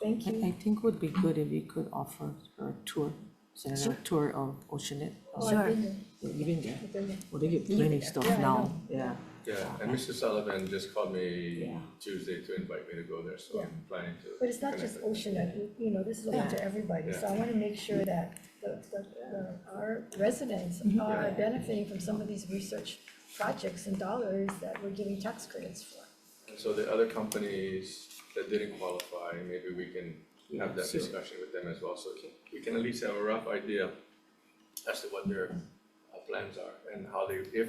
Thank you. I think would be good if you could offer a tour, Senator, Sure. tour of Oceanet. Oh, I've been there. You've been there? I've been there. Well, they get plenty of stuff Yeah, I now, know. yeah. Yeah, and Mr. Sullivan just called me Tuesday to invite me to go there, so I'm planning to. But it's not connect just with them. Oceanet, you know, this is open to everybody, so I want to make sure that our residents are benefiting from some of these research projects and dollars that we're giving tax credits for. And so the other companies that didn't qualify, maybe we can have that discussion with them as well, so we can at least have a rough idea as to what their plans are and how if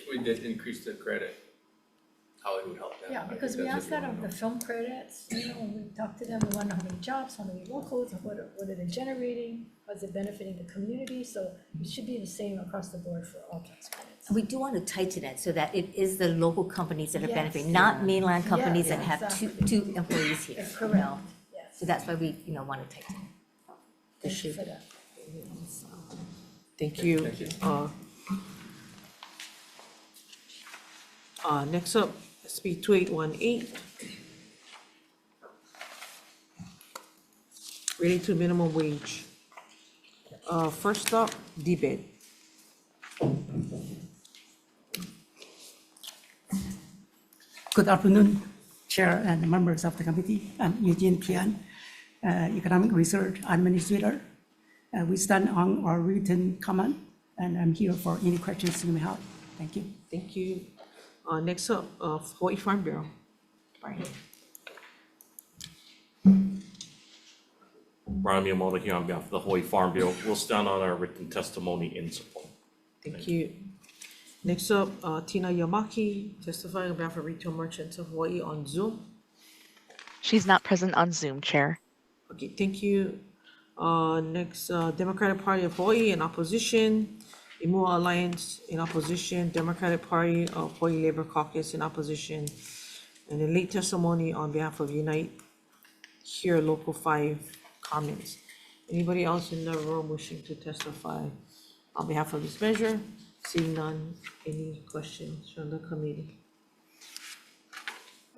we did increase the credit, how it would help them. Yeah, I think because we that's asked what that we of wanna the film credits, you know, when we talked to them, we want to know how many jobs, how many locals, what are they generating, how is it benefiting the community, so it should be the same across the board for all tax credits. And we do want to tighten it so that it is the local companies that are Yes. benefiting, not mainland companies Yes, that have exactly. two employees here. That's you correct. know? Yes. So that's why we, you know, want to tighten it. Thank you for that. Thank you. Thank you. Next up, SB 2818. Related to minimum wage. First up, debate. Good afternoon, Chair and members of the committee. I'm Eugene Tian, Economic Research Administrator. We stand on our written comment, and I'm here for any questions you may have. Thank you. Thank you. Next up, Hawaii Farm Bureau. Brian. Brian Miyamoto here on behalf of the Hawaii Farm Bureau. We'll stand on our written testimony in support. Thank you. Next up, Tina Yamaki, testifying on behalf of Retail Merchants of Hawaii on Zoom. She's not present on Zoom, Chair. Okay, thank you. Next, Democratic Party of Hawaii in opposition, Imua Alliance in opposition, Democratic Party of Hawaii Labor Caucus in opposition, and a late testimony on behalf of Unite Here Local 5 comments. Anybody else in the room wishing to testify on behalf of this measure? Seeing none, any questions from the committee?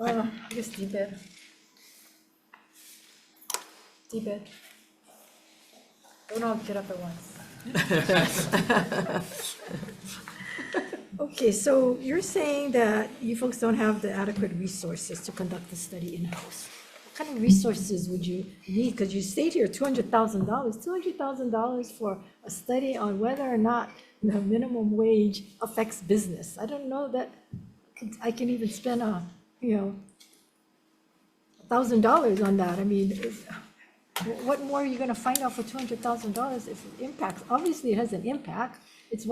I guess DBED. DBED. Don't all get up at once. Okay, so you're saying that you folks don't have the adequate resources to conduct the study in-house. What kind of resources would you need? Because you state here $200,000 for a study on whether or not the minimum wage affects business. I don't know that I can even spend $1,000 on that. I mean, what more are you gonna find out for $200,000 if it impacts? Obviously, it has an impact. It's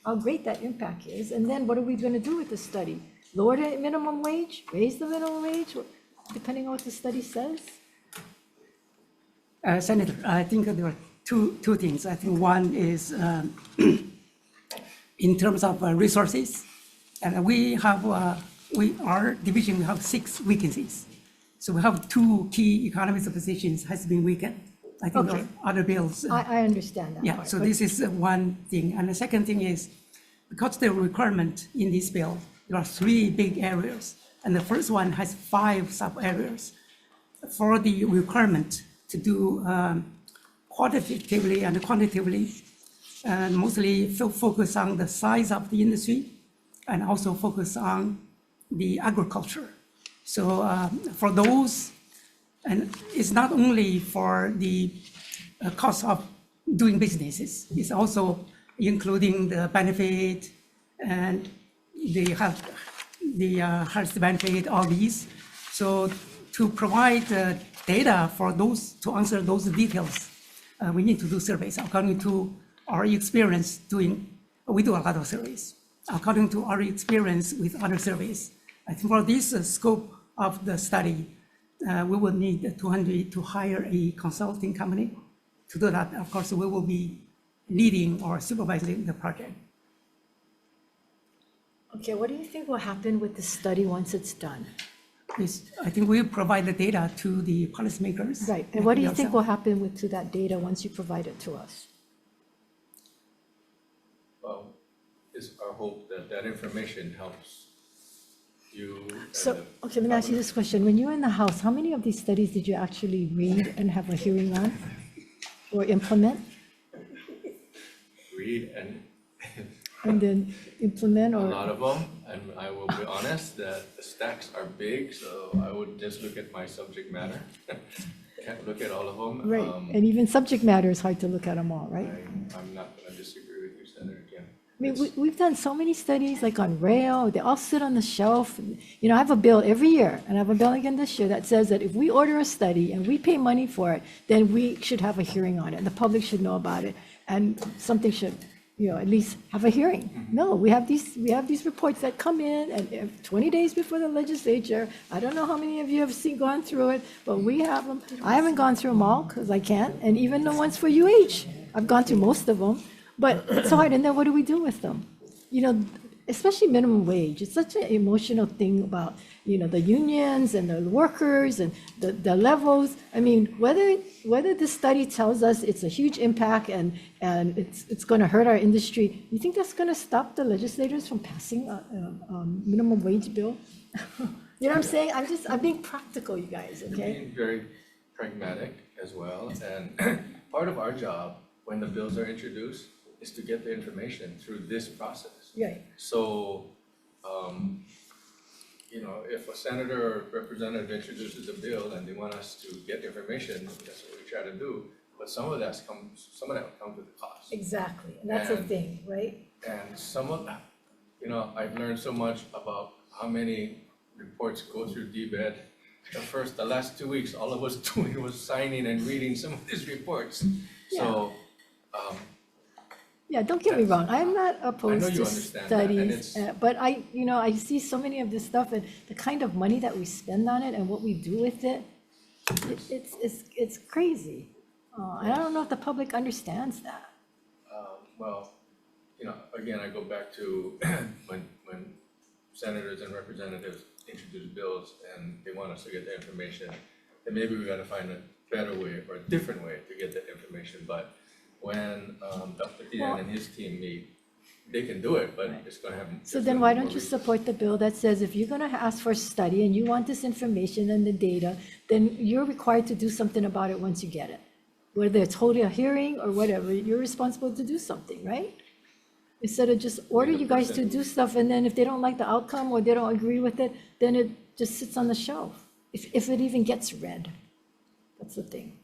how great that impact is. And then what are we gonna do with the study? Lower the minimum wage, raise the minimum wage, depending on what the study says? Senator, I think there are two things. I think one is in terms of resources, and our division, we have 6 vacancies. So we have 2 key economist positions has been weakened. I think there are other bills. I understand that Yeah, part, so but- this is one thing. And the second thing is, because the requirement in this bill, there are 3 big areas. And the first one has 5 sub-areas. For the requirement to do qualitatively and quantitatively, and mostly focus on the size of the industry and also focus on the agriculture. So for those, and it's not only for the cost of doing businesses, it's also including the benefit and the health benefit, all these. So to provide data for those, to answer those details, we need to do surveys. According to our experience we do a lot of surveys. According to our experience with other surveys, I think for this scope of the study, we will need to hire a consulting company to do that. Of course, we will be leading or supervising the project. Okay, what do you think will happen with the study once it's done? I think we provide the data to the policymakers. Right, and what do you think will happen to that data once you provide it to us? Well, it's our hope that that information helps you. So, okay, let me ask you this question. When you were in the House, how many of these studies did you actually read and have a hearing on or implement? Read And then implement a or? lot of them, and I will be honest that the stacks are big, so I would just look at my subject matter. Can't look at all of them. Right, and even subject matter is hard to look at them all, right? I'm not gonna disagree with you, Senator Kim. I mean, we've done so many studies, like on rail, they all sit on the shelf. You know, I have a bill every year, and I have a bill again this year that says that if we order a study and we pay money for it, then we should have a hearing on it, and the public should know about it, and something should, at least have a hearing. No, we have these reports that come in, and 20 days before the legislature. I don't know how many of you have gone through it, but we have them. I haven't gone through them all, because I can't, and even the ones for UH, I've gone through most of them. But it's so hard, and then what do we do with them? Especially minimum wage, it's such an emotional thing about, the unions and the workers and the levels. I mean, whether this study tells us it's a huge impact and it's gonna hurt our industry, you think that's gonna stop the legislators from passing a minimum wage bill? You know what I'm saying? I'm being practical, you guys, okay? Being very pragmatic as well, and part of our job when the bills are introduced is to get the information through this process. Right. So, you know, if a senator or representative introduces a bill and they want us to get information, that's what we try to do. But some of that comes with a cost. Exactly, and that's the And- thing, right? And some of that, you know, I've learned so much about how many reports go through DBED. The last 2 weeks, all I was doing was signing and reading some of these reports. So, Yeah, don't get me wrong, I'm not opposed you to understand that, and studies, but I see so many of this stuff and the kind of money that we spend on it and what we do with it, it's crazy. And I don't know if the public understands that. well, you know, again, I go back to when senators and representatives introduce bills and they want us to get the information, then maybe we gotta find a better way or a different way to get that information. But when Dr. Tian and his team meet, they can do it, but it's gonna have. So then why don't you support the bill that says if you're gonna ask for a study and you want this information and the data, then you're required to do something about it once you get it. Whether it's holding a hearing or whatever, you're responsible to do something, right? Instead of just order you guys to do stuff and then if they don't like the outcome or they don't agree with it, then it just sits on the shelf. If it even gets read, that's the thing.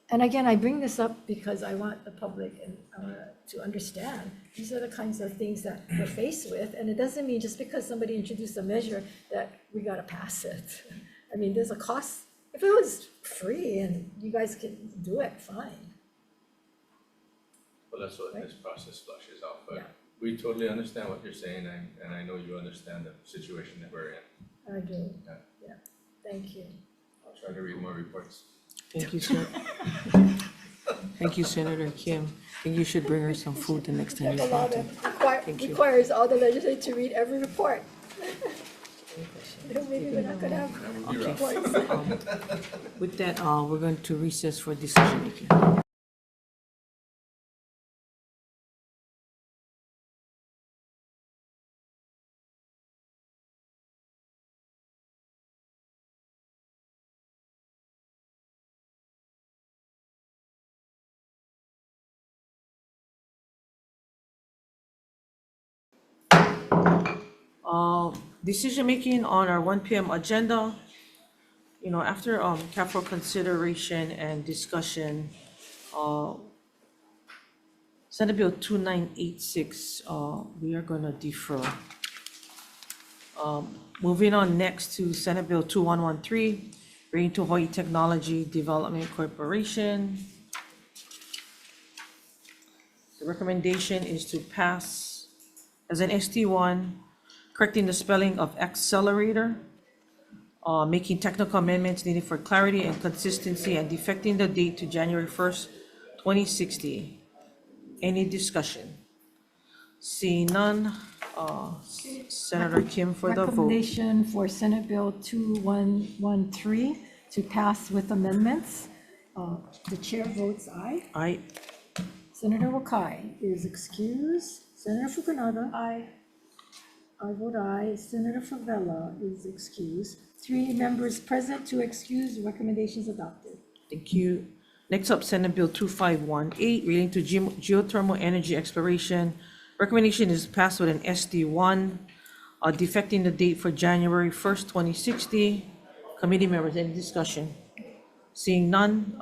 And again, I bring this up because I want the public to understand, these are the kinds of things that we're faced with, and it doesn't mean just because somebody introduced a measure that we gotta pass it. I mean, there's a cost. If it was free and you guys can do it, fine. Well, that's what this process flushes out, Yeah. but we totally understand what you're saying, and I know you understand the situation that we're in. I do, Yeah. yeah, thank you. I'll try to read more reports. Thank you, sir. Thank you, Senator Kim. I think you should bring her some food the next time you The law come that Thank you. requires all the legislators to read every report. Then maybe we're not gonna have Okay. reports. With that, we're going to recess for decision making. Decision making on our 1 PM agenda. You know, after careful consideration and discussion, Senate Bill 2986, we are gonna defer. Moving on next to Senate Bill 2113, bringing to Hawai'i Technology Development Corporation. The recommendation is to pass as an ST1, correcting the spelling of accelerator, making technical amendments needed for clarity and consistency, and defecting the date to January 1st, 2060. Any discussion? Seeing none, Senator Kim for the vote. Recommendation for Senate Bill 2113 to pass with amendments. The chair votes aye. Aye. Senator Wakai is excused. Senator Fukunaga. Aye. I vote aye. Senator Favela is excused. 3 members present to excuse. Recommendations adopted. Thank you. Next up, Senate Bill 2518, relating to geothermal energy exploration. Recommendation is passed with an SD1, defecting the date for January 1st, 2060. Committee members, any discussion? Seeing none,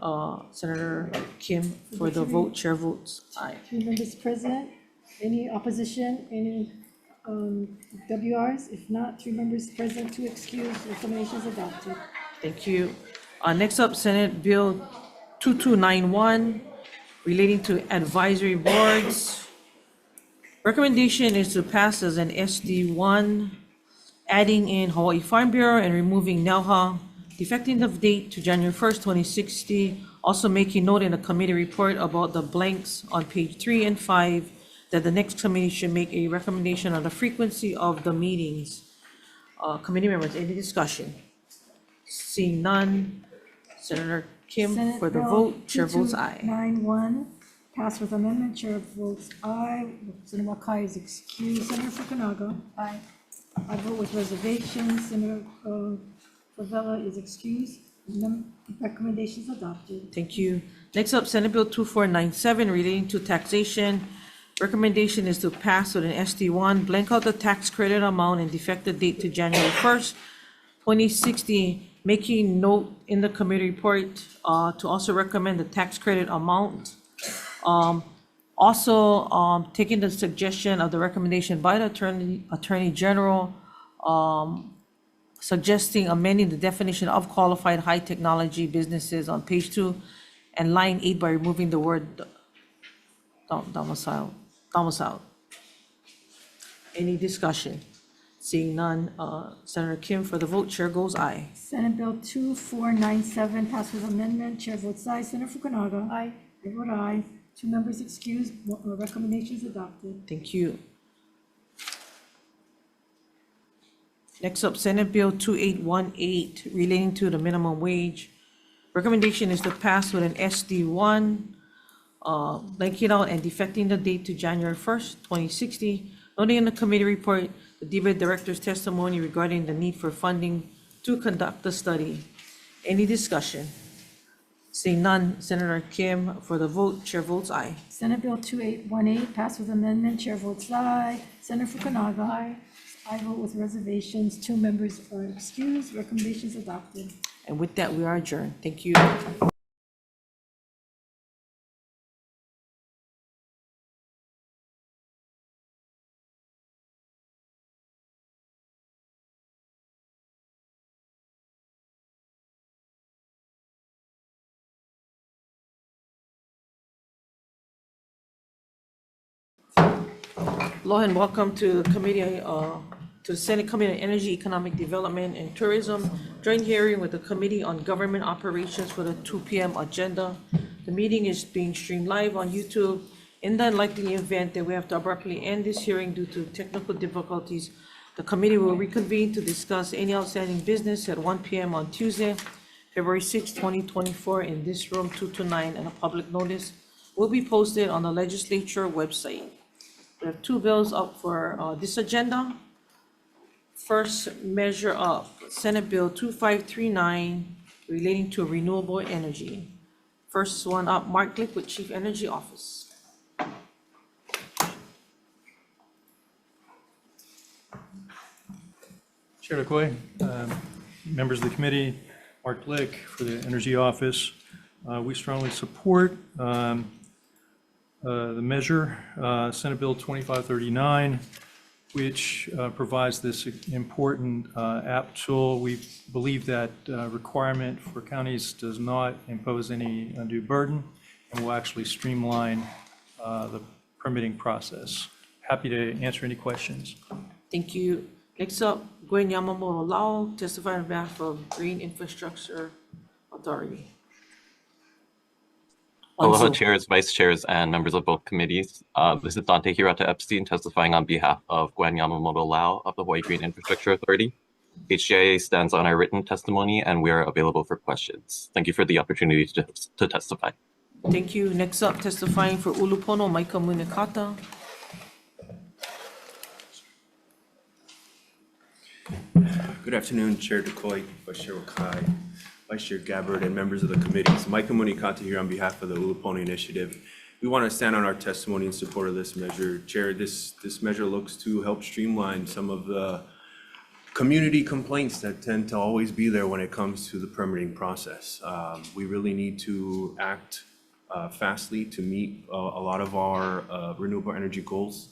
Senator Kim for the vote, chair votes aye. 3 members present. Any opposition? Any WRs? If not, 3 members present to excuse. Recommendations adopted. Thank you. Next up, Senate Bill 2291, relating to advisory boards. Recommendation is to pass as an SD1, adding in Hawaii Farm Bureau and removing NELHA, defecting the date to January 1st, 2060. Also making note in the committee report about the blanks on page 3 and 5, that the next committee should make a recommendation on the frequency of the meetings. Committee members, any discussion? Seeing none, Senator Kim Senate for the Bill vote, chair votes aye. 2291, passed with amendment, chair votes aye. Senator Wakai is excused. Senator Fukunaga. Aye. I vote with reservation. Senator Favela is excused. Recommendations adopted. Thank you. Next up, Senate Bill 2497, relating to taxation. Recommendation is to pass with an SD1, blank out the tax credit amount and defect the date to January 1st, 2060, making note in the committee report to also recommend the tax credit amount. Also, taking the suggestion of the recommendation by the Attorney General, suggesting amending the definition of qualified high technology businesses on page 2 and line 8 by removing the word domicile. Any discussion? Seeing none, Senator Kim for the vote, chair goes aye. Senate Bill 2497 passed with amendment. Chair votes aye. Senator Fukunaga. Aye. I vote aye. 2 members excused. Recommendations adopted. Thank you. Next up, Senate Bill 2818 relating to the minimum wage. Recommendation is to pass with an SD1, blanking out and defecting the date to January 1st, 2060. Noting in the committee report, the debate director's testimony regarding the need for funding to conduct the study. Any discussion? Seeing none, Senator Kim for the vote, chair votes aye. Senate Bill 2818 passed with amendment. Chair votes aye. Senator Fukunaga. Aye. I vote with reservations. 2 members are excused. Recommendations adopted. And with that, we are adjourned. Thank you. Hello and welcome to the committee, to the Senate Committee on Energy, Economic Development and Tourism, joint hearing with the Committee on Government Operations for the 2 p.m. agenda. The meeting is being streamed live on YouTube. In the unlikely event that we have to abruptly end this hearing due to technical difficulties, the committee will reconvene to discuss any outstanding business at 1 p.m. on Tuesday, February 6, 2024, in this room 229, and a public notice will be posted on the legislature website. We have 2 bills up for this agenda. First measure up, Senate Bill 2539 relating to renewable energy. First one up, Mark Glick with Chief Energy Office. Chair DeCoy, members of the committee, Mark Glick for the Energy Office. We strongly support the measure, Senate Bill 2539, which provides this important app tool. We believe that requirement for counties does not impose any undue burden and will actually streamline the permitting process. Happy to answer any questions. Thank you. Next up, Gwen Yamamoto Lau, testifying on behalf of Green Infrastructure Authority. Aloha chairs, vice chairs, and members of both committees. This is Dante Hirata Epstein testifying on behalf of Gwen Yamamoto Lau of the Hawaii Green Infrastructure Authority. HGIA stands on our written testimony and we are available for questions. Thank you for the opportunity to testify. Thank you. Next up, testifying for Ulupono, Maika Munekata. Good afternoon, Chair DeCoy, Vice Chair Wakai, Vice Chair Gabbard, and members of the committees. Micah Munikata here on behalf of the Ulupono Initiative. We want to stand on our testimony in support of this measure. Chair, this measure looks to help streamline some of the community complaints that tend to always be there when it comes to the permitting process. We really need to act fastly to meet a lot of our renewable energy goals.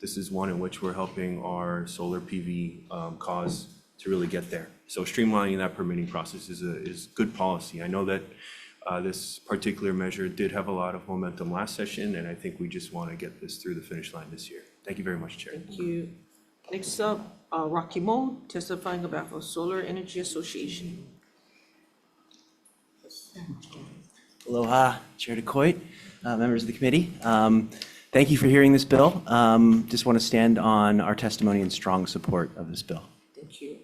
This is one in which we're helping our solar PV cause to really get there. So streamlining that permitting process is good policy. I know that this particular measure did have a lot of momentum last session, and I think we just want to get this through the finish line this year. Thank you very much, Chair. Thank you. Next up, Rocky Mo, testifying on behalf of Solar Energy Association. Aloha, Chair DeCoit, members of the committee. Thank you for hearing this bill. Just want to stand on our testimony in strong support of this bill. Thank you.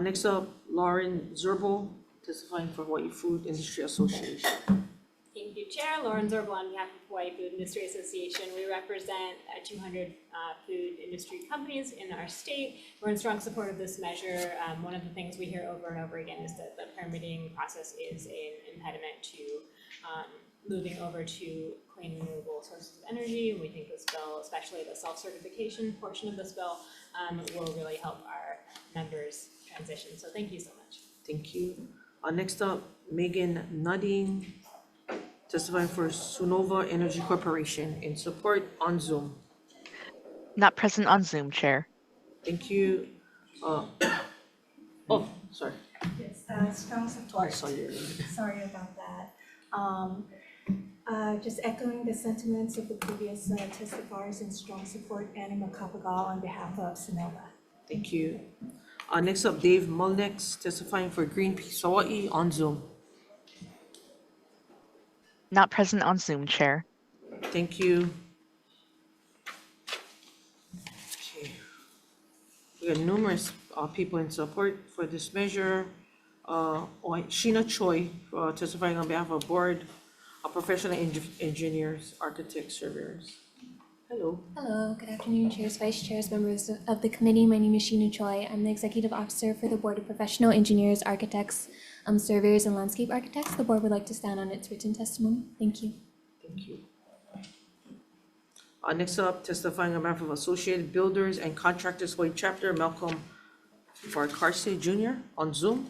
Next up, Lauren Zerbo, testifying for Hawaii Food Industry Association. Thank you, Chair. Lauren Zerbo on behalf of Hawaii Food Industry Association. We represent 200 food industry companies in our state. We're in strong support of this measure. One of the things we hear over and over again is that the permitting process is an impediment to moving over to clean renewable sources of energy. And we think this bill, especially the self-certification portion of this bill, will really help our members transition. So thank you so much. Thank you. Next up, Megan Nutting, testifying for Sunova Energy Corporation in support on Zoom. Not present on Zoom, Chair. Thank you. Oh, sorry. Yes, strong support. Sorry about that. Just echoing the sentiments of the previous testifiers in strong support, Annie Makapagal on behalf of Sonova. Thank you. Next up, Dave Mulnex, testifying for Greenpeace Hawaii on Zoom. Not present on Zoom, Chair. Thank you. Okay. We got numerous people in support for this measure. Sheena Choi, testifying on behalf of Board of Professional Engineers, Architects, Surveyors. Hello. Hello, good afternoon, chairs, vice chairs, members of the committee. My name is Sheena Choi. I'm the executive officer for the Board of Professional Engineers, Architects, Surveyors, and Landscape Architects. The board would like to stand on its written testimony. Thank you. Thank you. Next up, testifying on behalf of Associated Builders and Contractors Hawaii Chapter, Malcolm Farcarse Jr. on Zoom.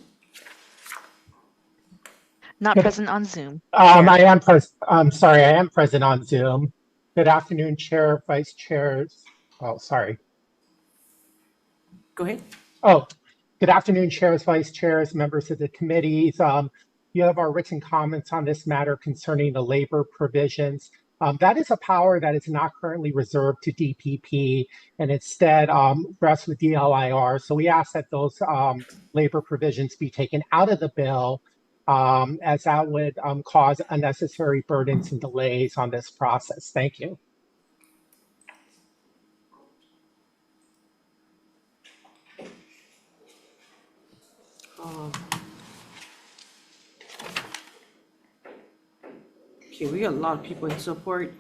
Not present on Zoom. I am present on Zoom. Good afternoon, Chair, Vice Chairs. Oh, sorry. Go ahead. Oh, good afternoon, Chairs, Vice Chairs, members of the committees. You have our written comments on this matter concerning the labor provisions. That is a power that is not currently reserved to DPP and instead rests with DLIR. So we ask that those labor provisions be taken out of the bill, as that would cause unnecessary burdens and delays on this process. Thank you. Okay, we got a lot of people in support.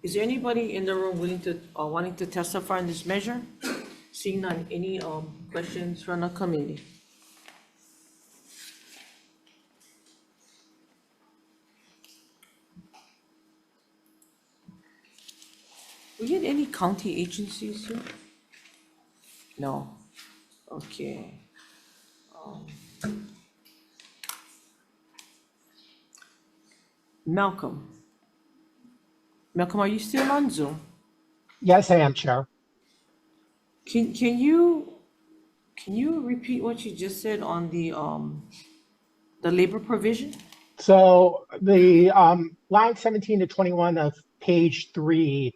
Is there anybody in the room willing to, wanting to testify on this measure? Seeing none, any questions from the committee? We get any county agencies here? No. Okay. Malcolm, are you still on Zoom? Yes, I am, Chair. Can you repeat what you just said on the labor provision? So the line 17 to 21 of page 3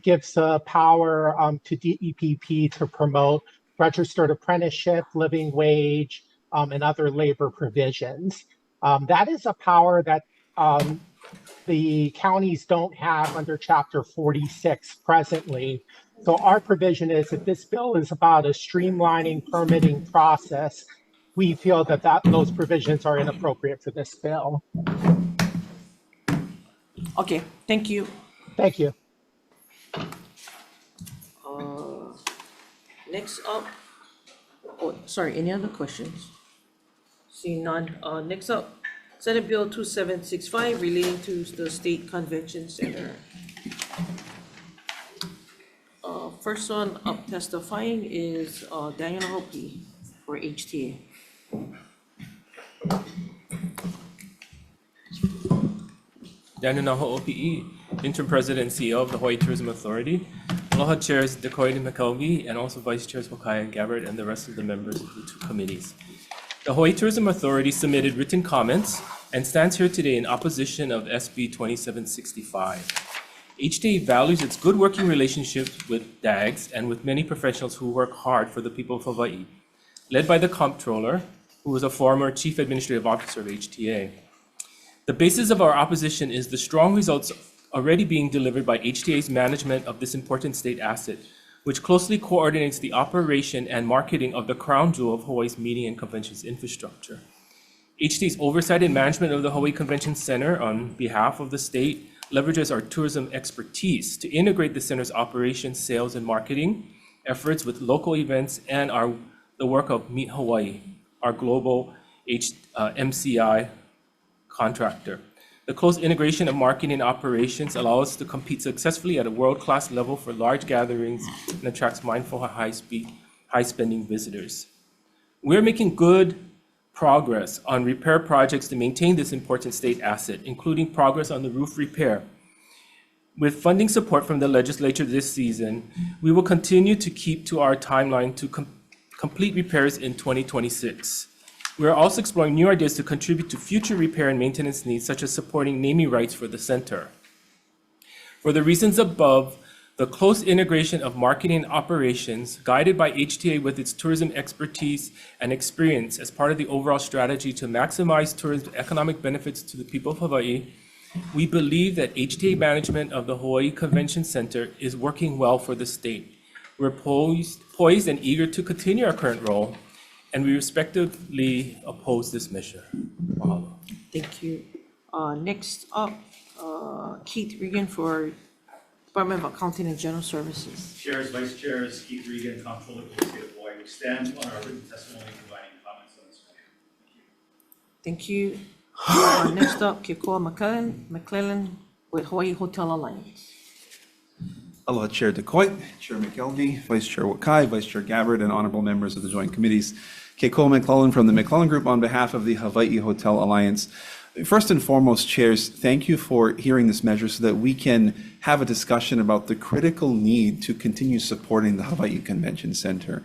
gives the power to DEPP to promote registered apprenticeship, living wage, and other labor provisions. That is a power that the counties don't have under Chapter 46 presently. So our provision is that this bill is about a streamlining permitting process. We feel that those provisions are inappropriate for this bill. Okay, thank you. Thank you. Next up, any other questions? Seeing none, next up, Senate Bill 2765 relating to the State Convention Center. First one up testifying is Daniel Hopi for HTA. Daniel Naho OPE, Interim President and CEO of the Hawaii Tourism Authority. Aloha Chairs Decoy and McKelvey, and also Vice Chairs Wakaya and Gabbard, and the rest of the members of the two committees. The Hawaii Tourism Authority submitted written comments and stands here today in opposition of SB 2765. HTA values its good working relationships with DAGs and with many professionals who work hard for the people of Hawaii, led by the Comptroller, who was a former Chief Administrative Officer of HTA. The basis of our opposition is the strong results already being delivered by HTA's management of this important state asset, which closely coordinates the operation and marketing of the crown jewel of Hawaii's meeting and conventions infrastructure. HTA's oversight and management of the Hawaii Convention Center on behalf of the state leverages our tourism expertise to integrate the center's operations, sales, and marketing efforts with local events and the work of Meet Hawaii, our global MCI contractor. The close integration of marketing and operations allows us to compete successfully at a world-class level for large gatherings and attracts mindful, high-spending visitors. We're making good progress on repair projects to maintain this important state asset, including progress on the roof repair. With funding support from the legislature this season, we will continue to keep to our timeline to complete repairs in 2026. We are also exploring new ideas to contribute to future repair and maintenance needs, such as supporting naming rights for the center. For the reasons above, the close integration of marketing and operations, guided by HTA with its tourism expertise and experience as part of the overall strategy to maximize tourism economic benefits to the people of Hawaii, we believe that HTA management of the Hawaii Convention Center is working well for the state. We're poised and eager to continue our current role, and we respectively oppose this measure. Mahalo. Thank you. Next up, Keith Regan for Department of Accounting and General Services. Chairs, Vice Chairs, Keith Regan, Comptroller for the State of Hawaii. We stand on our written testimony providing comments on this matter. Thank you. Next up, Kekoa McClellan with Hawaii Hotel Alliance. Aloha, Chair DeCoit, Chair McKelvey, Vice Chair Wakai, Vice Chair Gabbard, and honorable members of the joint committees. Keikoa McClellan from the McClellan Group on behalf of the Hawaii Hotel Alliance. First and foremost, chairs, thank you for hearing this measure so that we can have a discussion about the critical need to continue supporting the Hawaii Convention Center.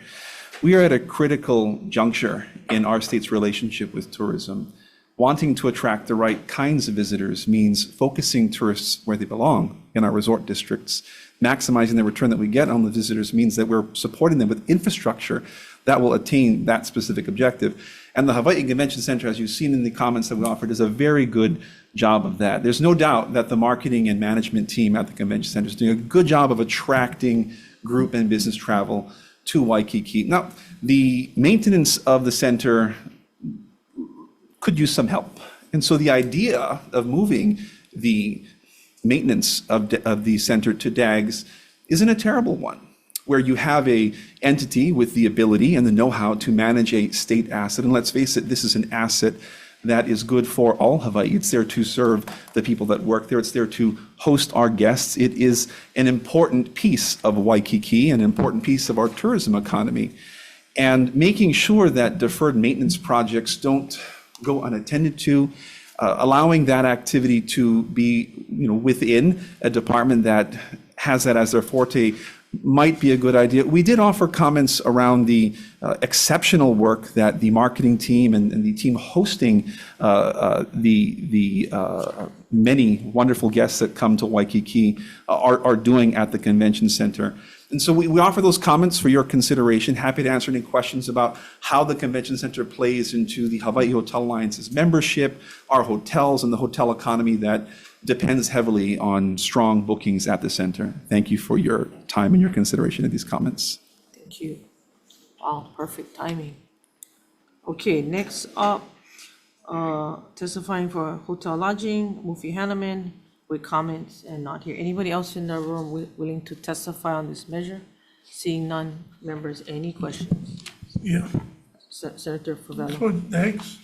We are at a critical juncture in our state's relationship with tourism. Wanting to attract the right kinds of visitors means focusing tourists where they belong in our resort districts. Maximizing the return that we get on the visitors means that we're supporting them with infrastructure that will attain that specific objective. And the Hawaii Convention Center, as you've seen in the comments that we offered, does a very good job of that. There's no doubt that the marketing and management team at the Convention Center is doing a good job of attracting group and business travel to Waikiki. Now, the maintenance of the center could use some help. And so the idea of moving the maintenance of the center to DAGS isn't a terrible one, where you have a entity with the ability and the know-how to manage a state asset. And let's face it, this is an asset that is good for all Hawaii. It's there to serve the people that work there. It's there to host our guests. It is an important piece of Waikiki, an important piece of our tourism economy. And making sure that deferred maintenance projects don't go unattended to, allowing that activity to be, within a department that has that as their forte might be a good idea. We did offer comments around the exceptional work that the marketing team and the team hosting the many wonderful guests that come to Waikiki are doing at the convention center. And so we offer those comments for your consideration. Happy to answer any questions about how the convention center plays into the Hawaii Hotel Alliance's membership, our hotels, and the hotel economy that depends heavily on strong bookings at the center. Thank you for your time and your consideration of these comments. Thank you. Wow, perfect timing. Okay, next up, testifying for hotel lodging, Mufi Hanneman, with comments and not here. Anybody else in the room willing to testify on this measure? Seeing none, members, any questions? Yeah. Senator Favela. So, thanks.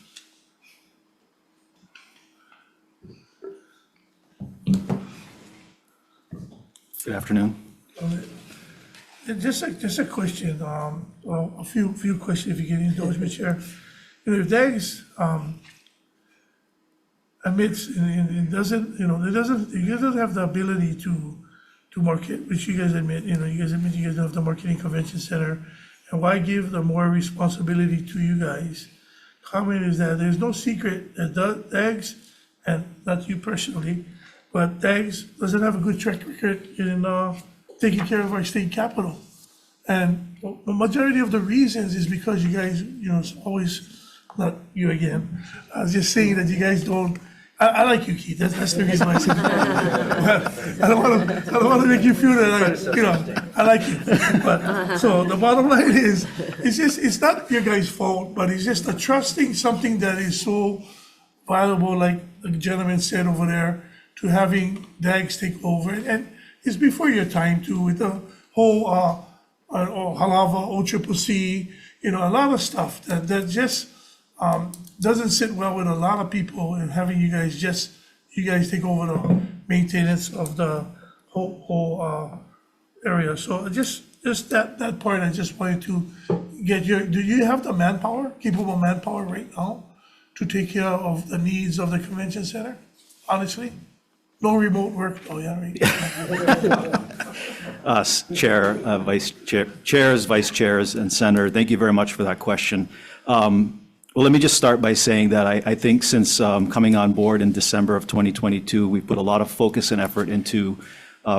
Good afternoon. Just a question, well, a few questions if you can indulge me, Chair. If DAGS admits it doesn't, it doesn't have the ability to market, which you guys admit, you guys admit you guys don't have the marketing convention center, and why give the more responsibility to you guys? Comment is that there's no secret that DAGS, and not you personally, but DAGS doesn't have a good track record in taking care of our state capital. And the majority of the reasons is because you guys, it's always, not you again, I was just saying that you guys don't, I like you, Keith, that's the reason why I said that. I don't want to make you feel that, I like you. But, so the bottom line is, it's not your guys' fault, but it's just a trusting something that is so valuable, like the gentleman said over there, to having DAGS take over. And it's before your time too, with the whole Halava, OCCC, a lot of stuff that just doesn't sit well with a lot of people, and having you guys just, you guys take over the maintenance of the whole area. So just that part, I just wanted to get do you have the manpower, capable manpower right now to take care of the needs of the convention center? Honestly? No remote work, oh yeah, right? Chair, Vice Chair, Chairs, Vice Chairs, and Senator, thank you very much for that question. Well, let me just start by saying that I think since coming on board in December of 2022, we put a lot of focus and effort into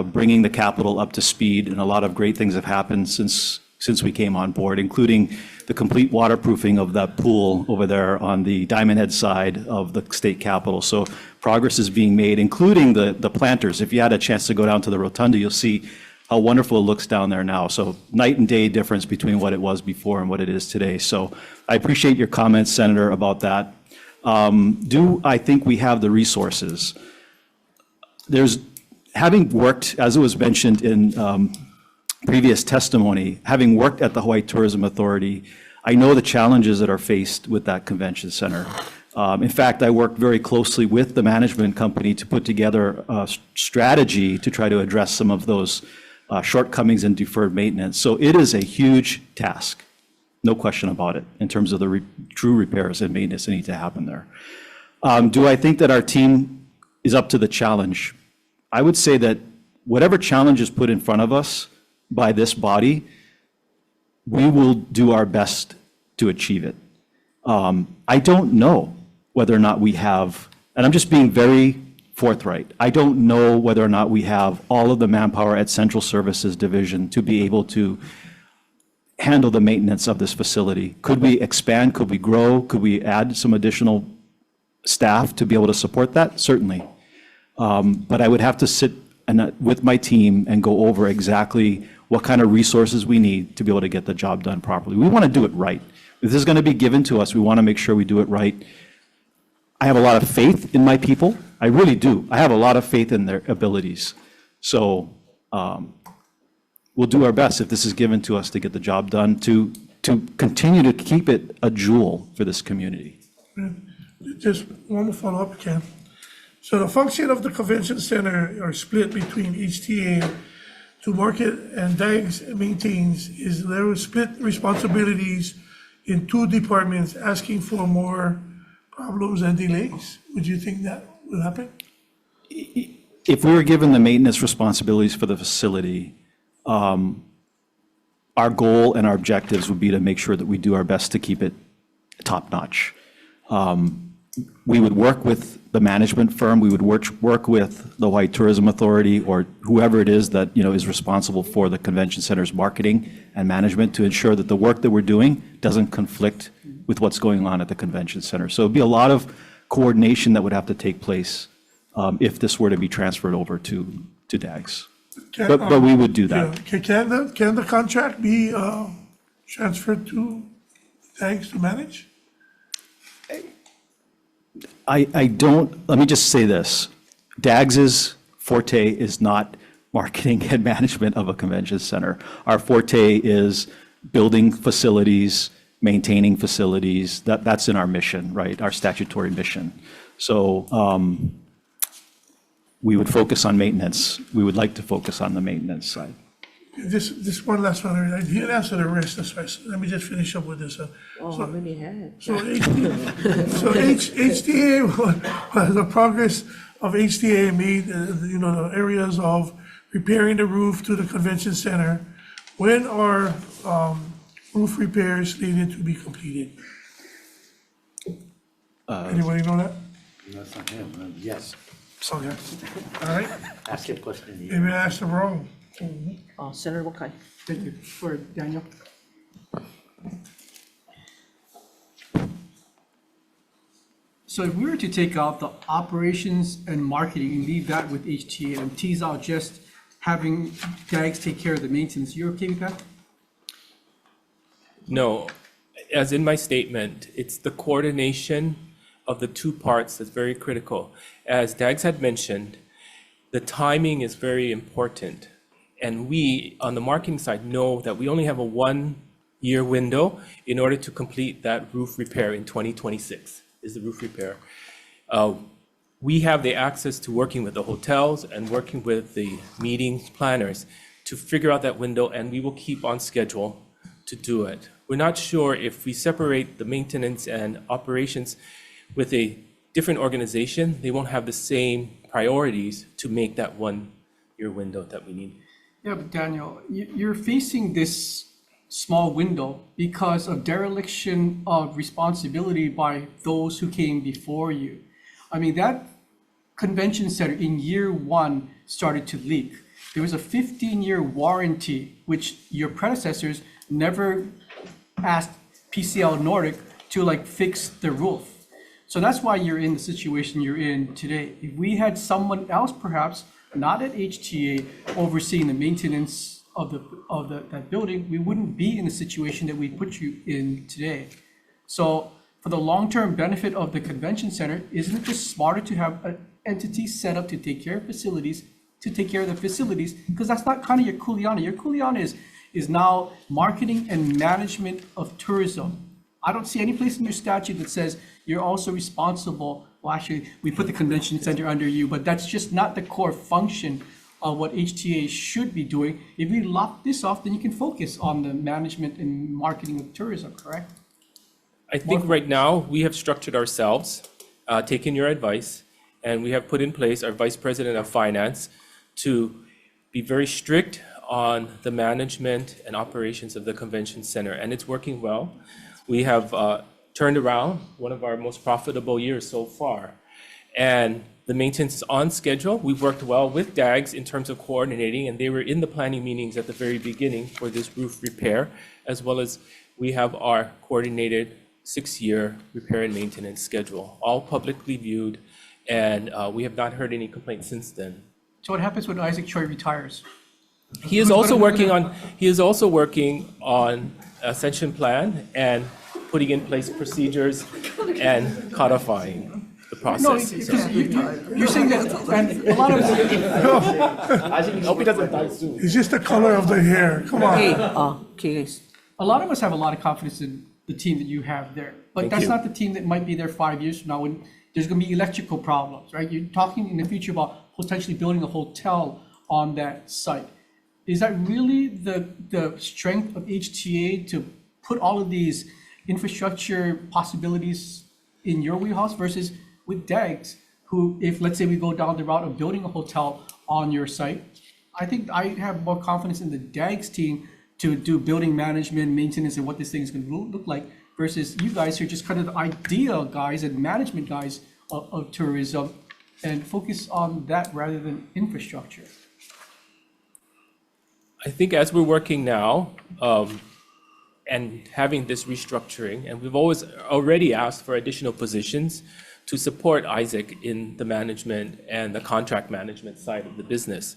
bringing the capital up to speed, and a lot of great things have happened since we came on board, including the complete waterproofing of that pool over there on the Diamond Head side of the state capitol. So progress is being made, including the planters. If you had a chance to go down to the rotunda, you'll see how wonderful it looks down there now. So night and day difference between what it was before and what it is today. So I appreciate your comments, Senator, about that. Do I think we have the resources? Having worked, as it was mentioned in previous testimony, having worked at the Hawaii Tourism Authority, I know the challenges that are faced with that convention center. In fact, I worked very closely with the management company to put together a strategy to try to address some of those shortcomings and deferred maintenance. So it is a huge task, no question about it, in terms of the true repairs and maintenance that need to happen there. Do I think that our team is up to the challenge? I would say that whatever challenge is put in front of us by this body, we will do our best to achieve it. I don't know whether or not we have, and I'm just being very forthright, I don't know whether or not we have all of the manpower at Central Services Division to be able to handle the maintenance of this facility. Could we expand? Could we grow? Could we add some additional staff to be able to support that? Certainly. But I would have to sit with my team and go over exactly what kind of resources we need to be able to get the job done properly. We want to do it right. If this is going to be given to us, we want to make sure we do it right. I have a lot of faith in my people. I really do. I have a lot of faith in their abilities. So we'll do our best if this is given to us to get the job done, to continue to keep it a jewel for this community. Just one more follow-up, Ken. So the function of the convention center are split between HTA to market and DAGS maintains. Is there split responsibilities in two departments asking for more problems and delays? Would you think that will happen? If we were given the maintenance responsibilities for the facility, our goal and our objectives would be to make sure that we do our best to keep it top-notch. We would work with the management firm, we would work with the Hawaii Tourism Authority or whoever it is that, is responsible for the convention center's marketing and management to ensure that the work that we're doing doesn't conflict with what's going on at the convention center. So it'd be a lot of coordination that would have to take place if this were to be transferred over to DAGS. But we would do that. Yeah. Can the contract be transferred to DAGS to manage? I don't, let me just say this. DAGS's forte is not marketing and management of a convention center. Our forte is building facilities, maintaining facilities. That's in our mission, right? Our statutory mission. So we would focus on maintenance. We would like to focus on the maintenance side. This one last one, I didn't answer the rest, that's why, let me just finish up with this. How many had? So HTA, the progress of HTA made, the areas of repairing the roof to the convention center. When are roof repairs needed to be completed? Anybody know that? That's not him, yes. Okay, all right. Ask your question. Maybe I asked them wrong. Senator Wakai. Thank you for Daniel. So if we were to take out the operations and marketing and leave that with HTA and tease out just having DAGS take care of the maintenance, you're okay with that? No, as in my statement, it's the coordination of the two parts that's very critical. As DAGS had mentioned, the timing is very important. And we, on the marketing side, know that we only have a 1-year window in order to complete that roof repair in 2026, is the roof repair. we have the access to working with the hotels and working with the meeting planners to figure out that window, and we will keep on schedule to do it. We're not sure if we separate the maintenance and operations with a different organization, they won't have the same priorities to make that 1-year window that we need. Yeah, but Daniel, you're facing this small window because of dereliction of responsibility by those who came before you. I mean, that convention center in year 1 started to leak. There was a 15-year warranty, which your predecessors never asked PCL Nordic to like fix the roof. So that's why you're in the situation you're in today. If we had someone else, perhaps not at HTA, overseeing the maintenance of that building, we wouldn't be in the situation that we put you in today. So for the long-term benefit of the convention center, isn't it just smarter to have an entity set up to take care of facilities, because that's not kind of your kuleana. Your kuleana is now marketing and management of tourism. I don't see any place in your statute that says you're also responsible. Well, actually, we put the convention center under you, but that's just not the core function of what HTA should be doing. If we lock this off, then you can focus on the management and marketing of tourism, correct? I think right now we have structured ourselves, taken your advice, and we have put in place our Vice President of Finance to be very strict on the management and operations of the convention center, and it's working well. We have turned around one of our most profitable years so far, and the maintenance is on schedule. We've worked well with DAGS in terms of coordinating, and they were in the planning meetings at the very beginning for this roof repair, as well as we have our coordinated 6-year repair and maintenance schedule, all publicly viewed, and we have not heard any complaints since then. So what happens when Isaac Choi retires? He is also working on ascension plan and putting in place procedures and codifying the process. No, because you're saying that, and a lot of I hope he doesn't die soon. It's just the color of the hair, come on. Okay, guys. A lot of us have a lot of confidence in the team that you have there, but Thank that's you. not the team that might be there 5 years from now when there's going to be electrical problems, right? You're talking in the future about potentially building a hotel on that site. Is that really the strength of HTA to put all of these infrastructure possibilities in your wheelhouse versus with DAGS, who, if let's say we go down the route of building a hotel on your site, I think I have more confidence in the DAGS team to do building management, maintenance, and what this thing is going to look like, versus you guys who are just kind of the idea guys and management guys of tourism, and focus on that rather than infrastructure. I think as we're working now and having this restructuring, and we've already asked for additional positions to support Isaac in the management and the contract management side of the business.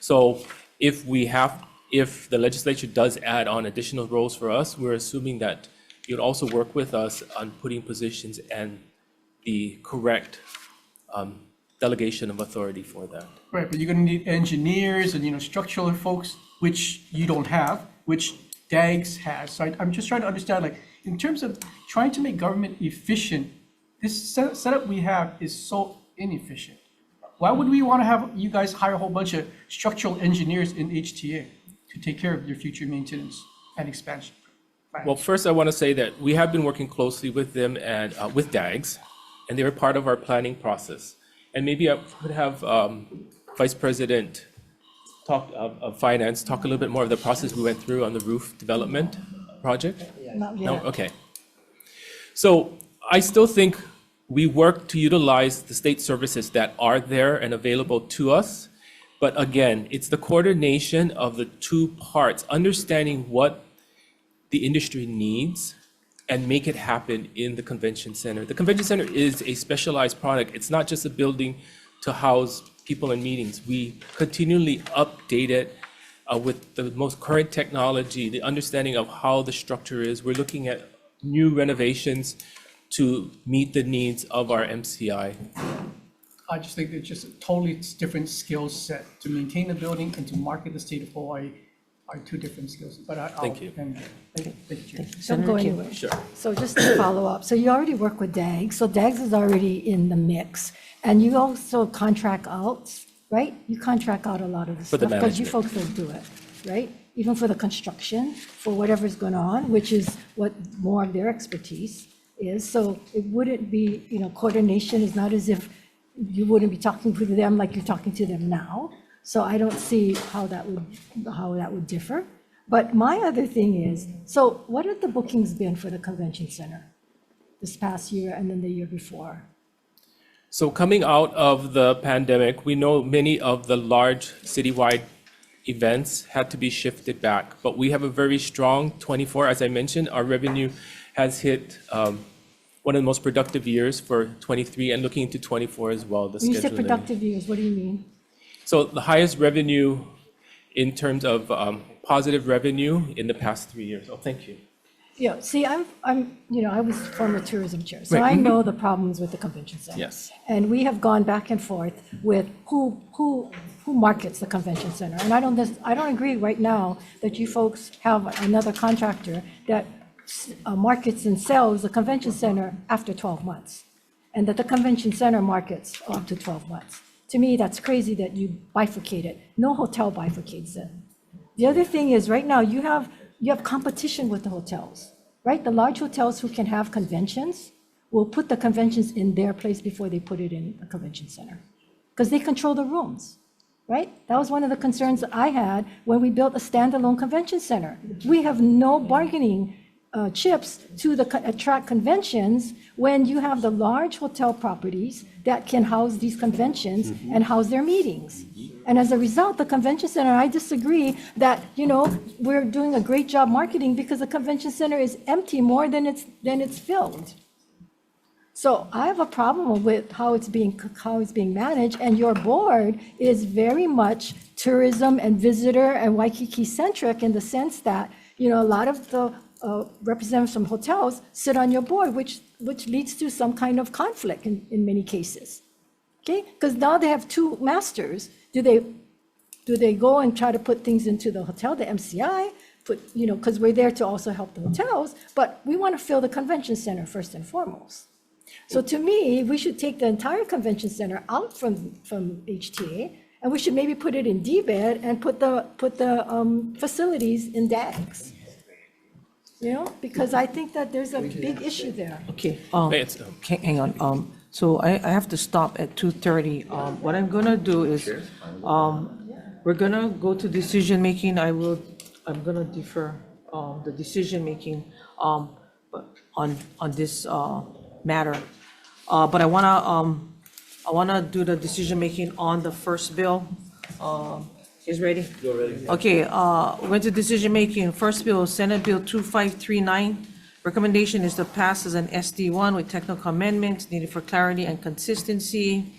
So if the legislature does add on additional roles for us, we're assuming that you'd also work with us on putting positions and the correct delegation of authority for that. Right, but you're going to need engineers and structural folks, which you don't have, which DAGS has. So I'm just trying to understand, like, in terms of trying to make government efficient, this setup we have is so inefficient. Why would we want to have you guys hire a whole bunch of structural engineers in HTA to take care of your future maintenance and expansion plans? Well, first I want to say that we have been working closely with them and with DAGS, and they were part of our planning process. And maybe I could have Vice President of Finance talk a little bit more of the process we went through on the roof development project? Not yet. No? Okay. So I still think we work to utilize the state services that are there and available to us. But again, it's the coordination of the two parts, understanding what the industry needs and make it happen in the convention center. The convention center is a specialized product. It's not just a building to house people in meetings. We continually update it with the most current technology, the understanding of how the structure is. We're looking at new renovations to meet the needs of our MCI. I just think it's just a totally different skill set to maintain a building and to market the state of Hawaii are two different skills, but I'll. Thank you. Thank you, Chair. Don't go anywhere. Sure. So just to follow up, so you already work with DAGS, so DAGS is already in the mix. And you also contract out, right? You contract out a lot of the For the stuff, because you management. folks will do it, right? Even for the construction, for whatever's going on, which is what more of their expertise is. So it wouldn't be, coordination is not as if you wouldn't be talking to them like you're talking to them now. So I don't see how that would differ. But my other thing is, so what have the bookings been for the convention center this past year and then the year before? So coming out of the pandemic, we know many of the large citywide events had to be shifted back, but we have a very strong 24. As I mentioned, our revenue has hit one of the most productive years for 23 and looking into 24 as well. When you say productive years, what do you mean? So the highest revenue in terms of positive revenue in the past 3 years. Oh, thank you. Yeah, see, I was former tourism chair, so Right. I know the problems with the convention center. Yes. And we have gone back and forth with who markets the convention center. And I don't agree right now that you folks have another contractor that markets and sells the convention center after 12 months, and that the convention center markets up to 12 months. To me, that's crazy that you bifurcate it. No hotel bifurcates it. The other thing is, right now, you have competition with the hotels, right? The large hotels who can have conventions will put the conventions in their place before they put it in a convention center, because they control the rooms, right? That was one of the concerns that I had when we built a standalone convention center. We have no bargaining chips to attract conventions when you have the large hotel properties that can house these conventions and house their meetings. And as a result, the convention center, I disagree that, we're doing a great job marketing because the convention center is empty more than it's filled. So I have a problem with how it's being managed, and your board is very much tourism and visitor and Waikiki centric in the sense that, a lot of the representatives from hotels sit on your board, which leads to some kind of conflict in many cases. Okay, because now they have two masters. Do they go and try to put things into the hotel, the MCI, because we're there to also help the hotels, but we want to fill the convention center first and foremost. So to me, we should take the entire convention center out from HTA, and we should maybe put it in D-bed and put the facilities in DAGS. Because I think that there's a big issue there. Okay, hang on. So I have to stop at 2:30. What I'm gonna do is, we're gonna go to decision-making. I'm gonna defer the decision-making but on this matter. But I wanna do the decision-making on the first bill. Is ready? You're ready. Okay, went to decision-making. First bill, Senate Bill 2539. Recommendation is to pass as an SD1 with technical amendments needed for clarity and consistency,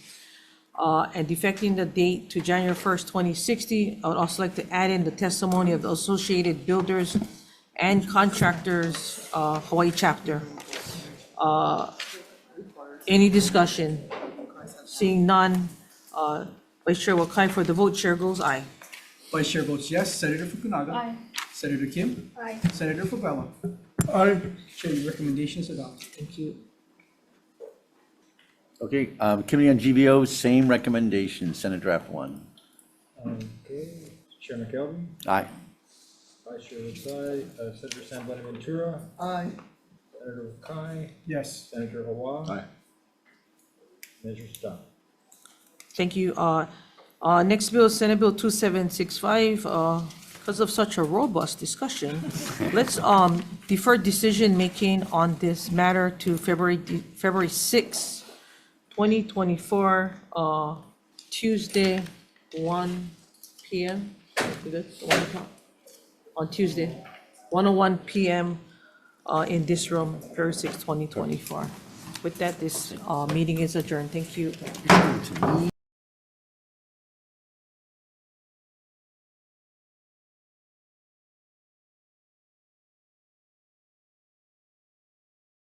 and defecting the date to January 1st, 2060. I would also like to add in the testimony of the Associated Builders and Contractors Hawaii chapter. Any discussion? Seeing none, Vice Chair Wakai for the vote, Chair goes aye. Vice Chair votes yes. Senator Fukunaga. Aye. Senator Kim. Aye. Senator Fabella. Aye. Chair, your recommendation is adopted. Thank you. Okay, Committee on GVO, same recommendation, Senate Draft 1. Okay, Chair McKelvey, Aye. Vice Chair Wakai, Senator San Buenaventura, Aye. Senator Wakai, Yes. Senator Hawa. Aye. Measures done. Thank you. Next bill, Senate Bill 2765. Because of such a robust discussion, let's defer decision-making on this matter to February 6, 2024, Tuesday, 1 p.m. We good? 1 o'clock? On Tuesday, 1:01 p.m. In this room, February 6, 2024. With that, this meeting is adjourned. Thank you.